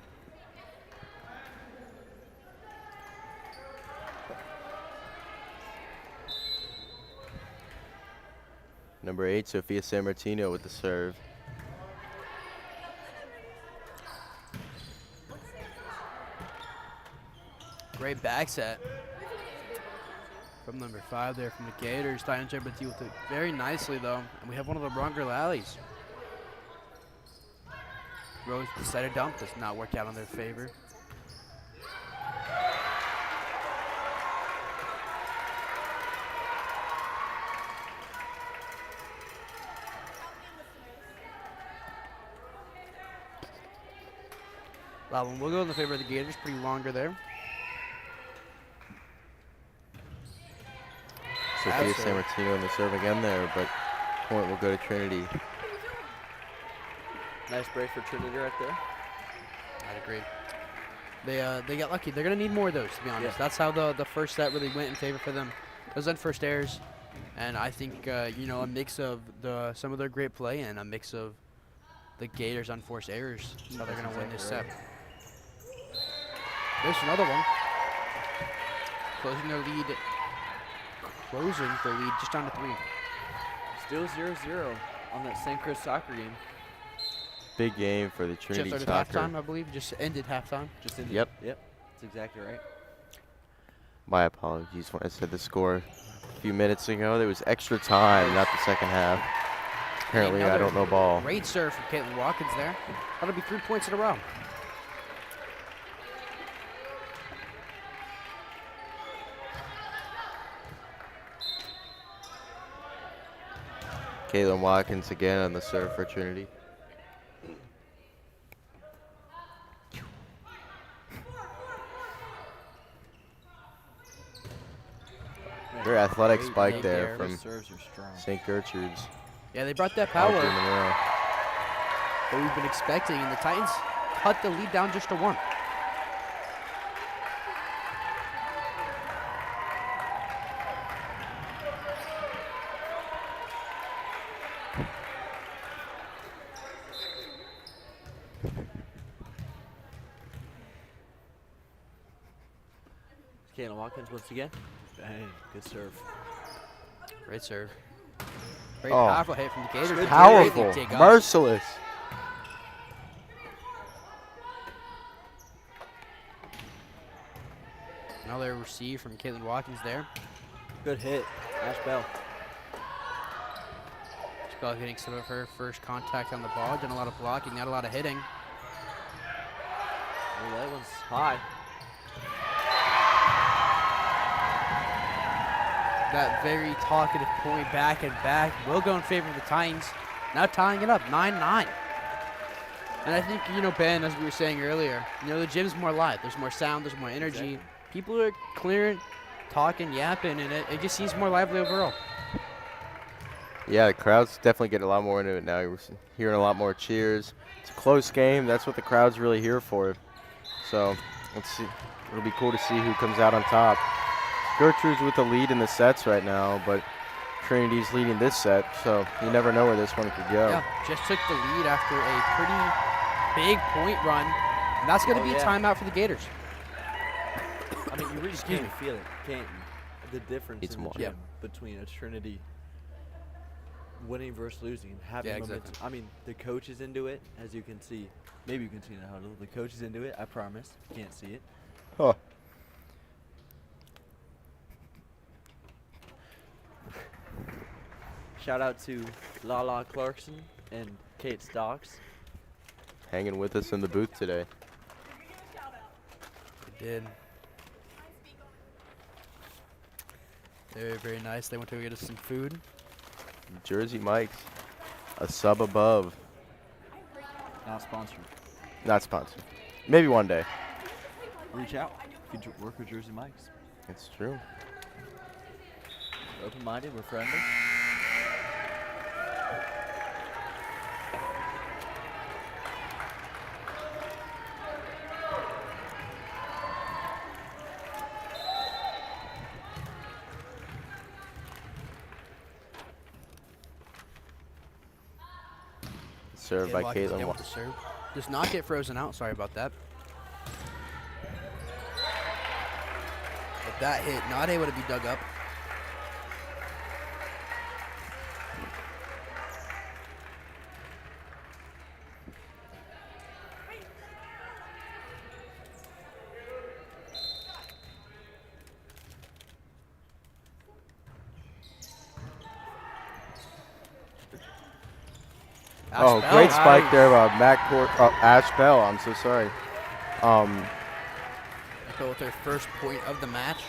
Number 8, Sophia San Martino with the serve. Great back set from number 5 there from the Gators. Titans able to deal with it very nicely, though. And we have one of the longer rallies. Rose decided dump does not work out in their favor. That one will go in the favor of the Gators, pretty longer there. Sophia That's San Martino in the serve again there, but point will go to Trinity. Nice break for Trinity right there. I'd agree. They got lucky. They're gonna need more of those, to be honest. That's how the first set really went in favor for them. Those unforced errors, and I think a mix of some of their great play and a mix of the Gators' unforced errors. That's how they're gonna win this set. There's another one. Closing the lead just down to 3. Still 0-0 on that St. Chris soccer game. Big game for the Trinity Just started soccer. halftime, I believe. Just ended halftime. Just in Yep. Yep. That's exactly right. My apologies when I said the score a few minutes ago. There was extra time, not the second half. Apparently, I Another don't know ball. Great serve from Caitlin Watkins there. That'll be 3 points in a row. Caitlin Watkins again on the serve for Trinity. Very athletic Great spike dig there Those from serves are strong. St. Gertrude's. Yeah, they brought that Out power in the middle. that we've been expecting, and the Titans cut the lead down just to 1. Caitlin Watkins once again. Bang, good serve. Great serve. Very Oh. powerful hit from the Gators. Good Powerful, Great dig up. merciless. Another receive from Caitlin Watkins there. Good hit. Ash Bell. Bell getting some of her first contact on the ball. Done a lot of blocking, not a lot of hitting. Oh, that one's high. That very talkative point back and back will go in favor of the Titans. Now tying it up, 9-9. And I think, Ben, as we were saying earlier, the gym's more live. There's more sound, there's more energy. Exactly. People are clearing, talking, yapping, and it just seems more lively overall. Yeah, the crowd's definitely getting a lot more into it now. You're hearing a lot more cheers. It's a close game. That's what the crowd's really here for. So let's see. It'll be cool to see who comes out on top. Gertrude's with the lead in the sets right now, but Trinity's leading this set, so you never know where this one could go. Yeah, just took the lead after a pretty big point run. And that's going to be a timeout for the Gators. I mean, you really can't feel it, can't you? The difference It's in the more. gym between a Trinity winning versus losing and having Yeah, momentum. exactly. I mean, the coach is into it, as you can see. Maybe you can see in the huddle. The coach is into it, I promise. You can't see it. Huh. Shout out to Lala Clarkson and Kate Stocks. Hanging with us in the booth today. They did. Very, very nice. They went to go get us some food. Jersey Mike's, a sub above. Not sponsored. Not sponsored. Maybe one day. Reach out. You could work with Jersey Mike's. It's true. Open-minded, we're friendly. Served by Watkins Caitlin. again with the serve. Does not get frozen out. Sorry about that. But that hit not able to be dug up. Oh, Ash great Bell. spike there by Ash Bell. I'm so sorry. Go with their first point of the match.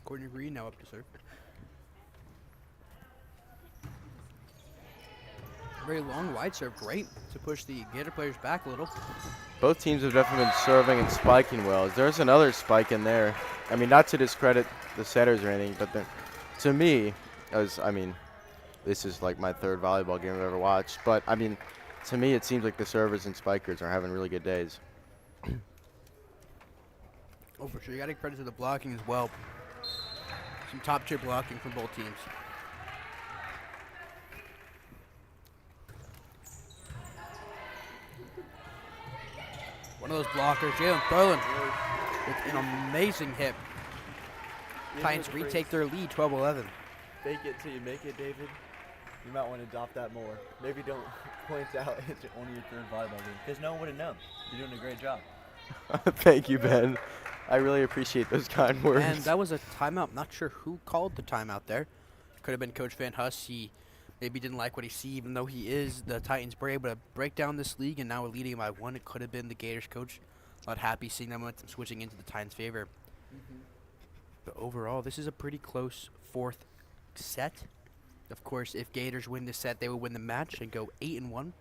Courtney Green now up to serve. Very long wide serve, great to push the Gator players back a little. Both teams have definitely been serving and spiking well. There's another spike in there. I mean, not to discredit the setters or anything, but to me, this is like my third volleyball game I've ever watched. But I mean, to me, it seems like the servers and spikers are having really good days. Oh, for sure. You got to credit to the blocking as well. Some top tier blocking from both teams. One of those blockers, Jalen Thurland, with an amazing hit. Titans retake their lead, 12-11. Fake it till you make it, David. You might want to adopt that more. Maybe don't point out it's only your third volleyball game, because no one would have known. You're doing a great job. Thank you, Ben. I really appreciate those kind words. And that was a timeout. Not sure who called the timeout there. Could have been Coach Van Huss. He maybe didn't like what he see, even though he is the Titans. Were able to break down this league, and now we're leading by one. It could have been the Gators coach. Not happy seeing them switching into the Titans' favor. But overall, this is a pretty close fourth set. Of course, if Gators win this set, they will win the match and go 8-1.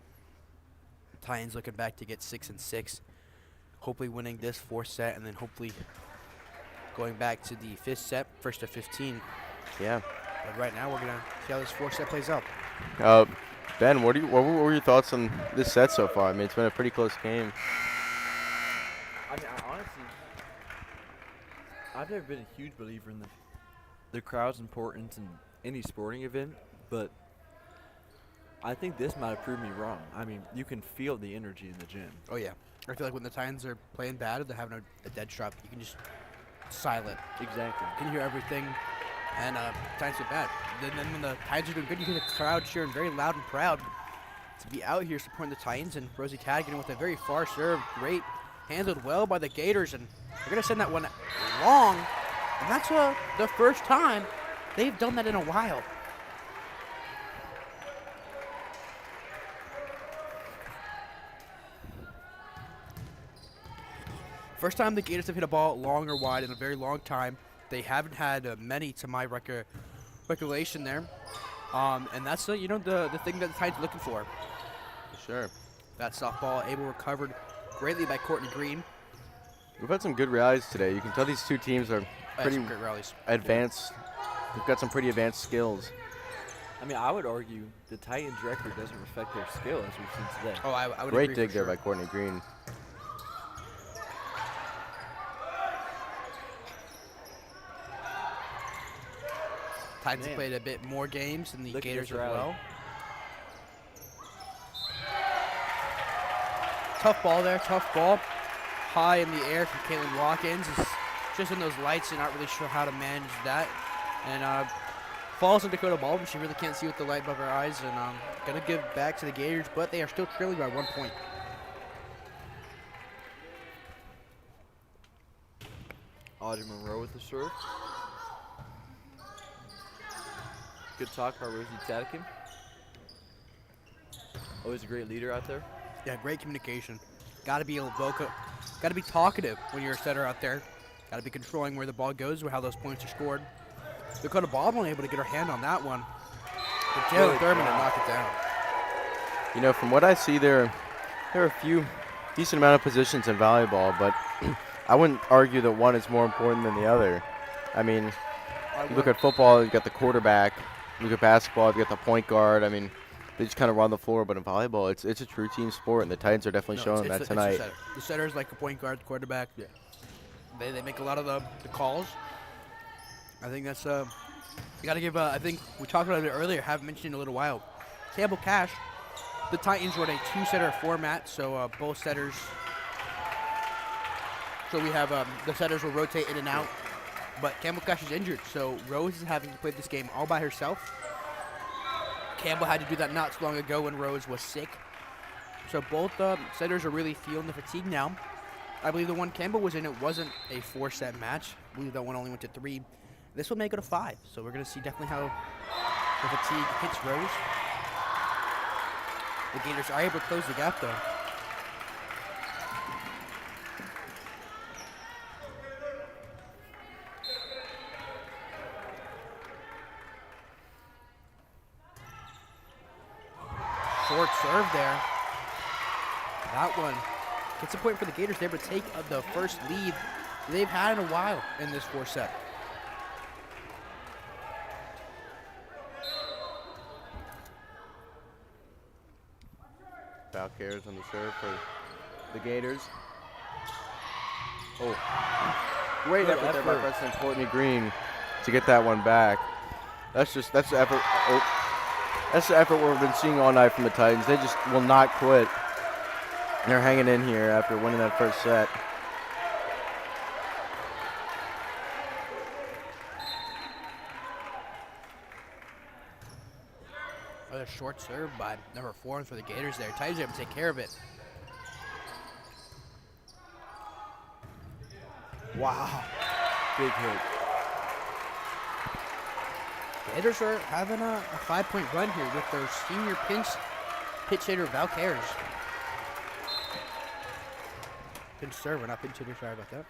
Titans looking back to get 6-6. Hopefully winning this fourth set, and then hopefully going back to the fifth set, first to 15. Yeah. But right now, we're going to see how this fourth set plays out. Ben, what were your thoughts on this set so far? I mean, it's been a pretty close game. I mean, honestly, I've never been a huge believer in the crowd's importance in any sporting event, but I think this might have proved me wrong. I mean, you can feel the energy in the gym. Oh, yeah. I feel like when the Titans are playing bad or they're having a dead drop, you can just silent. Exactly. You can hear everything, and Titans are bad. Then when the Titans are doing good, you hear the crowd cheering very loud and proud to be out here supporting the Titans. And Rosie Tadigan with a very far serve, great, handled well by the Gators, and they're going to send that one long, and that's the first time they've done that in a while. First time the Gators have hit a ball long or wide in a very long time. They haven't had many to my recollection there. And that's the thing that the Titans are looking for. For sure. That softball able recovered greatly by Courtney Green. We've had some good rallies today. You can tell these two teams are pretty Some great rallies. advanced. They've got some pretty advanced skills. I mean, I would argue the Titans' record doesn't reflect their skill as we've seen today. Oh, I would Great agree dig for there sure. by Courtney Green. Titans have Man. played a bit more games than the Look at Gators this as rally. well. Tough ball there, tough ball. High in the air from Caitlin Watkins. It's just in those lights, you're not really sure how to manage that. And falls on Dakota Baldwin. She really can't see with the light above her eyes, and going to give back to the Gators, but they are still trailing by 1 point. Audrey Monroe with the serve. Good talk by Rosie Tadikin. Always a great leader out there. Yeah, great communication. Got to be vocal. Got to be talkative when you're a setter out there. Got to be controlling where the ball goes, or how those points are scored. Dakota Baldwin able to get her hand on that one. But Jalen Thurman had knocked it down. You know, from what I see, there are a few decent amount of positions in volleyball, but I wouldn't argue that one is more important than the other. I mean, you look at football, you got the quarterback. You look at basketball, you got the point guard. I mean, they just kind of run the floor, but in volleyball, it's a true team sport, and the Titans are definitely showing that tonight. The setter is like the point guard, the quarterback. Yeah. They make a lot of the calls. I think that's you got to give. I think we talked about it earlier. Haven't mentioned it in a little while. Campbell Cash. The Titans run a two-setter format, so both setters. So we have the setters will rotate in and out, but Campbell Cash is injured, so Rose is having to play this game all by herself. Campbell had to do that not too long ago when Rose was sick. So both setters are really feeling the fatigue now. I believe the one Campbell was in, it wasn't a 4-set match. I believe that one only went to 3. This will make it a 5. So we're going to see definitely how the fatigue hits Rose. The Gators are able to close the gap, though. Short serve there. That one gets a point for the Gators. They able to take the first lead they've had in a while in this 4-set. Valcares on the serve for the Gators. Oh, great Good effort there by effort. President Courtney Green to get that one back. That's the effort. Oh, that's the effort we've been seeing all night from the Titans. They just will not quit. They're hanging in here after winning that first set. Another short serve by number 4 for the Gators there. Titans able to take care of it. Wow. Big hit. Gators are having a 5-point run here with their senior pitch hitter, Valcares. Pinch server, not pinch hitter, sorry about that.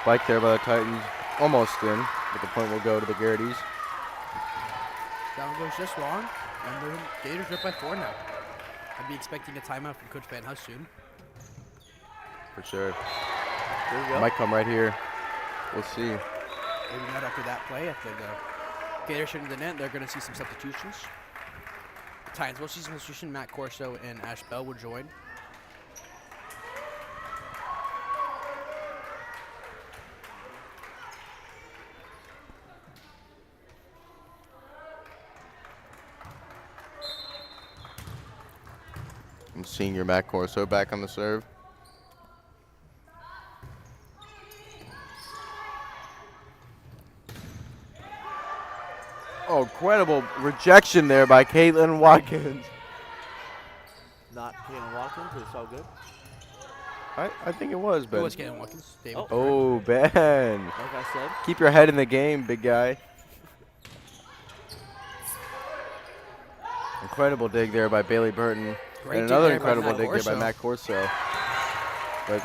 Spike there by the Titans. Almost in, but the point will go to the Garrities. That one goes just long, and the Gators are up by 4 now. I'd be expecting a timeout from Coach Van Huss soon. For sure. There we go. Might come right here. We'll see. Maybe not after that play. After the Gators shooting the net, they're going to see some substitutions. The Titans will see some substitution. Matt Corso and Ash Bell will join. And senior Matt Corso back on the serve. Oh, incredible rejection there by Caitlin Watkins. Not Caitlin Watkins, but it's all good. I think it was, Ben. Who was Caitlin Watkins? David. Oh, Ben. Like I said, Keep your head in the game, big guy. Incredible dig there by Bailey Burton. Great and dig another there by incredible Matt dig there by Corso. Matt Corso. But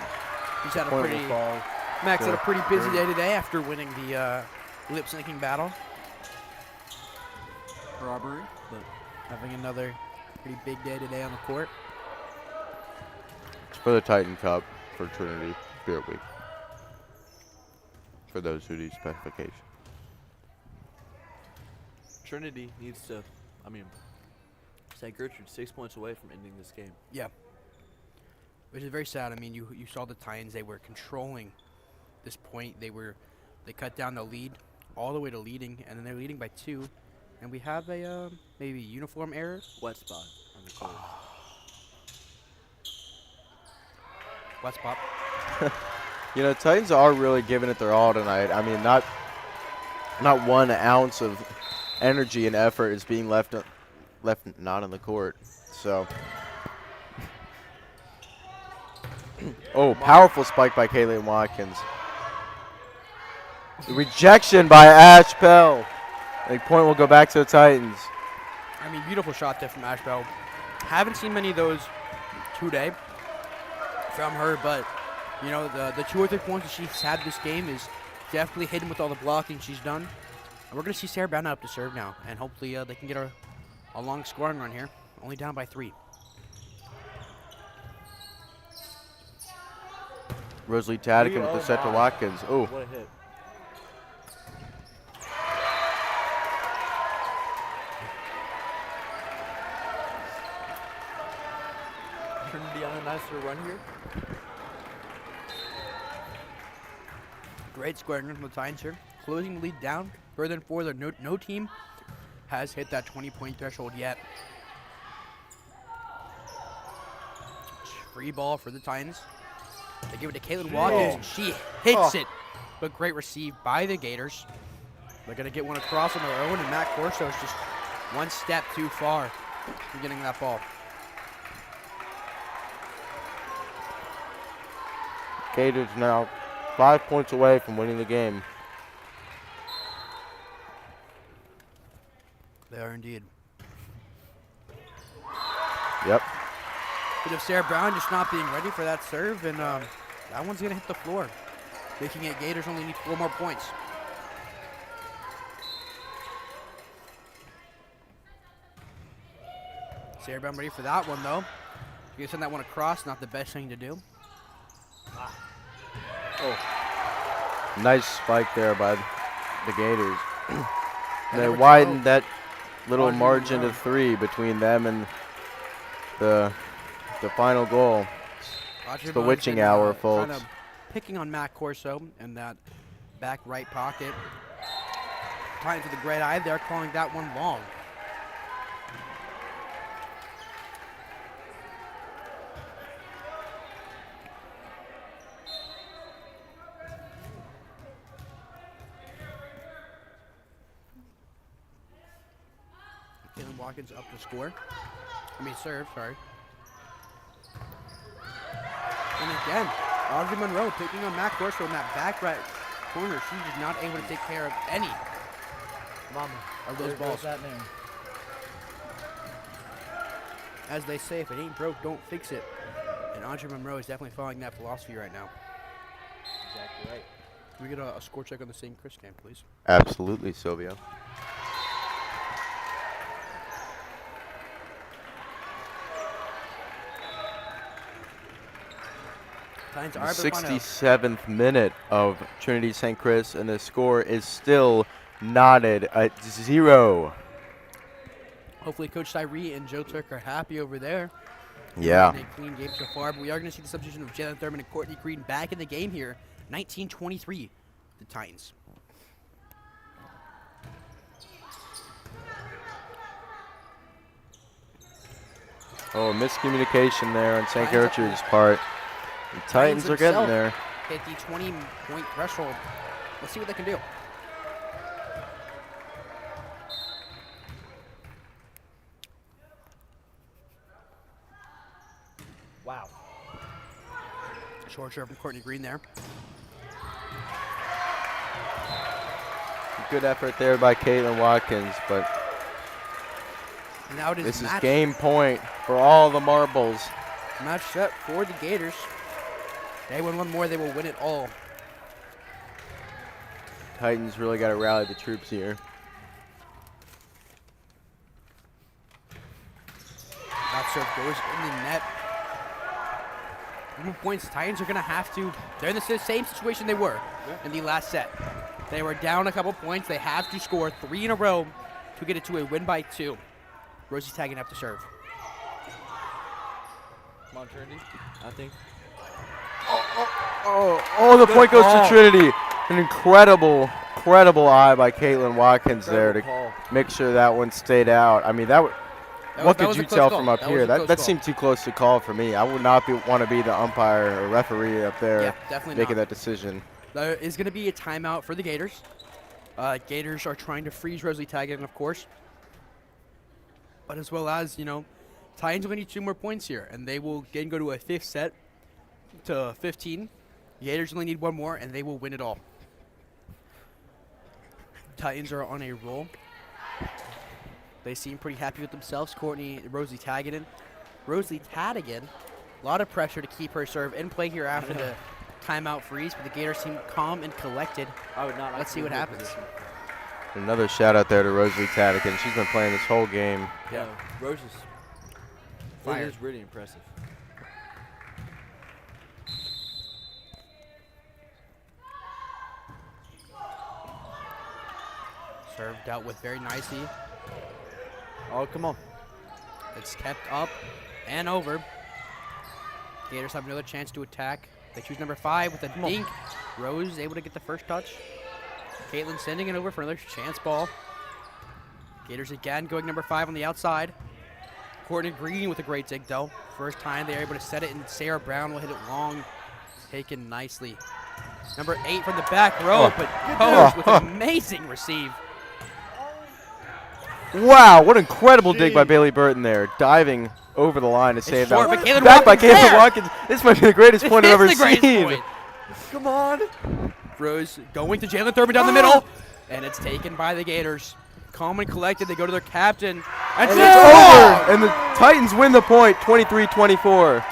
He's had a point pretty will fall. Max had a to pretty busy Burton. day today after winning the lip syncing battle. robbery, but Having another pretty big day today on the court. It's for the Titan Cup for Trinity Spirit Week. For those who need specification. Trinity needs to, St Gertrude 6 points away from ending this game. Yeah. Which is very sad. I mean, you saw the Titans, they were controlling this point. They cut down the lead all the way to leading, and then they're leading by 2. And we have a maybe uniform error. Wet spot on the court. West Pop. You know, Titans are really giving it their all tonight. I mean, not 1 ounce of energy and effort is being left not on the court. So, oh, powerful spike by Caitlin Watkins. The rejection by Ash Bell. The point will go back to the Titans. I mean, beautiful shot there from Ash Bell. Haven't seen many of those today from her, but you know, the 2 or 3 points that she's had this game is definitely hidden with all the blocking she's done. And we're going to see Sarah Brown up to serve now, and hopefully they can get a long scoring run here. Only down by 3. Rosalie Tadigan with the set to Watkins. Oh, What a hit. Trinity on a nicer run here. Great scoring run from the Titans here. Closing the lead down further than 4. No team has hit that 20-point threshold yet. Free ball for the Titans. They give it to Caitlin Watkins, and she hits it. But great receive by the Gators. They're going to get one across on their own, and Matt Corso is just 1 step too far from getting that ball. Gators now 5 points away from winning the game. They are indeed. Yep. Bit of Sarah Brown just not being ready for that serve, and that one's going to hit the floor, making it Gators only need 4 more points. Sarah Brown ready for that one, though. You're going to send that one across, not the best thing to do. Nice spike there by the Gators. And they number widened 12. that little Margin margin of to 3 between them and the final goal. Roger the Bone's witching been, hour, kind folks. of picking on Matt Corso in that back right pocket. Tying to the great eye there, calling that one long. Caitlin Watkins up to score. Serve, sorry. And again, Audrey Monroe picking on Matt Corso in that back right corner. She is not able to take care of any Mama, of those there balls. goes that name. As they say, if it ain't broke, don't fix it. And Audrey Monroe is definitely following that philosophy right now. Exactly right. Can we get a score check on the St. Chris game, please? Absolutely, Sylvia. Titans The are able to find a 67th minute of Trinity St. Chris, and the score is still knotted at 0. Hopefully Coach Tyree and Joe Turk are happy over there. Yeah. In a clean game so far, but we are going to see the substitution of Jalen Thurman and Courtney Green back in the game here. 19-23, the Titans. Oh, miscommunication there on St. Titans- Gertrude's part. The Titans are getting themselves there. Hit the 20-point threshold. Let's see what they can do. Wow. Short serve from Courtney Green there. Good effort there by Caitlin Watkins, but And now it is this is match, game point for all the marbles. match set for the Gators. They win one more, they will win it all. Titans really got to rally the troops here. That serve goes in the net. 1 points, Titans are going to have to, they're in the same situation they were in the last set. They were down a couple points. They have to score 3 in a row to get it to a win by 2. Rosie's tagging up to serve. Come on, Trinity. I think. Oh, the point goes to Trinity. An incredible eye by Caitlin Watkins there to Incredible call. make sure that one stayed out. I mean, that What that could was a you close tell call. from up That was here? a close That call. seemed too close to call for me. I would not want to be the umpire or referee up there Yeah, definitely making not. that decision. There is going to be a timeout for the Gators. Gators are trying to freeze Rosalie Taggett, of course. But as well as, Titans only need 2 more points here, and they will again go to a 5th set to 15. Gators only need 1 more, and they will win it all. Titans are on a roll. They seem pretty happy with themselves. Rosalie Taggett. Rosalie Taggett, a lot of pressure to keep her serve in play here after the timeout freeze, but the Gators seem calm and collected. I would not. Like Let's to see be what in her happens. position. Another shout out there to Rosalie Tadigan. She's been playing this whole game. Yeah, Rose is. Fire. It is really impressive. Served out with very nicely. Oh, come on. It's kept up and over. Gators have another chance to attack. They choose number 5 with a dink. Rose is able to get the first touch. Caitlin sending it over for another chance ball. Gators again going number 5 on the outside. Courtney Green with a great dig though. First time they're able to set it, and Sarah Brown will hit it long. Taken nicely. Number 8 from the back row, but Pose with an amazing receive. Wow, what incredible dig by Bailey Burton there, diving over the line to save short, that. but Caitlin Back by Watkins Caitlin there. Watkins. This might be the greatest point I've ever It's the greatest seen. point. Come on. Rose going to Jalen Thurman down the middle, and it's taken by the Gators. Calm and collected, they go to their captain. And it's over, and the Titans win the point, 23-24.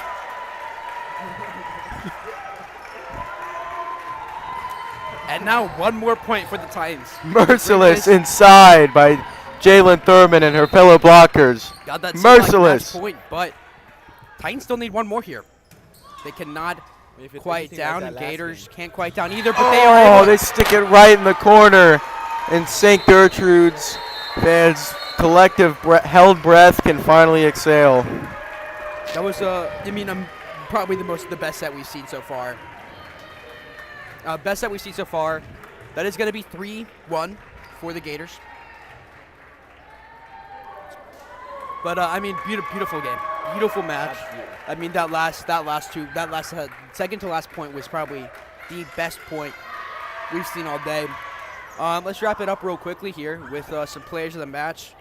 And now 1 more point for the Titans. Merciless inside by Jalen Thurman and her fellow blockers. Got that Merciless. match point, but Titans still need 1 more here. They cannot If it's quite anything down, like and that last Gators game. can't quite down either, but they are Oh, able they stick it right in the corner. And St. Gertrude's fans' collective held breath can finally exhale. That was, probably the best set we've seen so far. Best set we've seen so far. That is going to be 3-1 for the Gators. But beautiful game, beautiful match. Absolutely. That second to last point was probably the best point we've seen all day. Let's wrap it up real quickly here with some players of the match.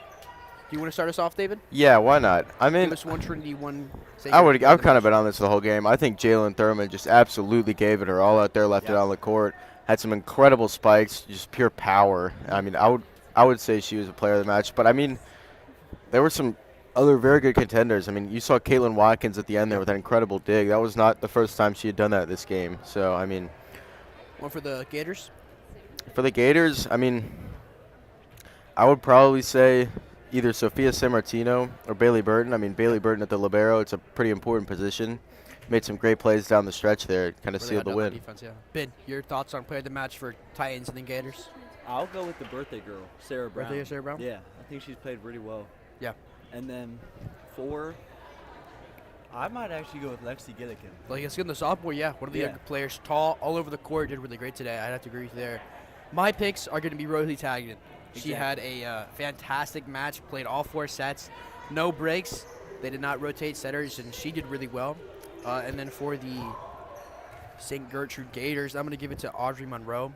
Do you want to start us off, David? Yeah, why not? I mean, Give us 1 Trinity, 1 St. I've Gertrude. kind of been on this the whole game. I think Jalen Thurman just absolutely gave it her all out there, left it on the court. Had some incredible spikes, just pure power. I mean, I would say she was a player of the match. But I mean, there were some other very good contenders. I mean, you saw Caitlin Watkins at the end there with that incredible dig. That was not the first time she had done that this game. So I mean, 1 for the Gators. for the Gators, I mean, I would probably say either Sophia Sammartino or Bailey Burton. I mean, Bailey Burton at the libero, it's a pretty important position. Made some great plays down the stretch there, kind of Really sealed had the done that win. Defense, yeah. Ben, your thoughts on player of the match for Titans and the Gators? I'll go with the birthday girl, Sarah Brown. Birthday girl, Sarah Brown? Yeah, I think she's played really well. Yeah. And then 4, I might actually go with Lexi Gillikin. Like it's in the sophomore, yeah. One of the Yeah. younger players, tall, all over the court, did really great today. I'd have to agree with you there. My picks are going to be Rosalie Taggett. She had a fantastic match, played all 4 sets, no breaks. They did not rotate setters, and she did really well. And then for the St. Gertrude Gators, I'm going to give it to Audrey Monroe,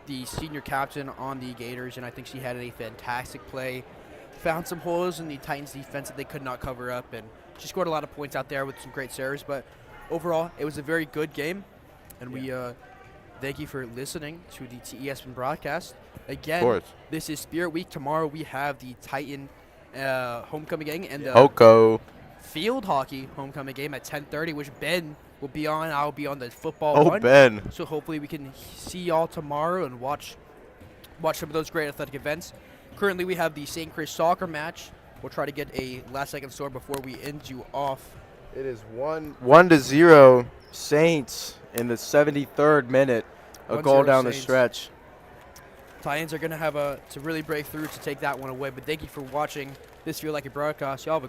the senior captain on the Gators, and I think she had a fantastic play. Found some holes in the Titans' defense that they could not cover up, and she scored a lot of points out there with some great serves. But overall, it was a very good game, and we thank you for listening to the TESPN broadcast. Again, Of course. this is Spirit Week. Tomorrow we have the Titan homecoming game and the Hoko. field hockey homecoming game at 10:30, which Ben will be on. I'll be on the football Oh, one. Ben. So hopefully we can see y'all tomorrow and watch some of those great athletic events. Currently, we have the St. Chris soccer match. We'll try to get a last-second score before we end you off. It is 1-0 Saints in the 73rd minute. A 1-0 goal down the Saints. stretch. Titans are going to have to really break through to take that one away. But thank you for watching this Feel Like a Broadcast. Y'all have a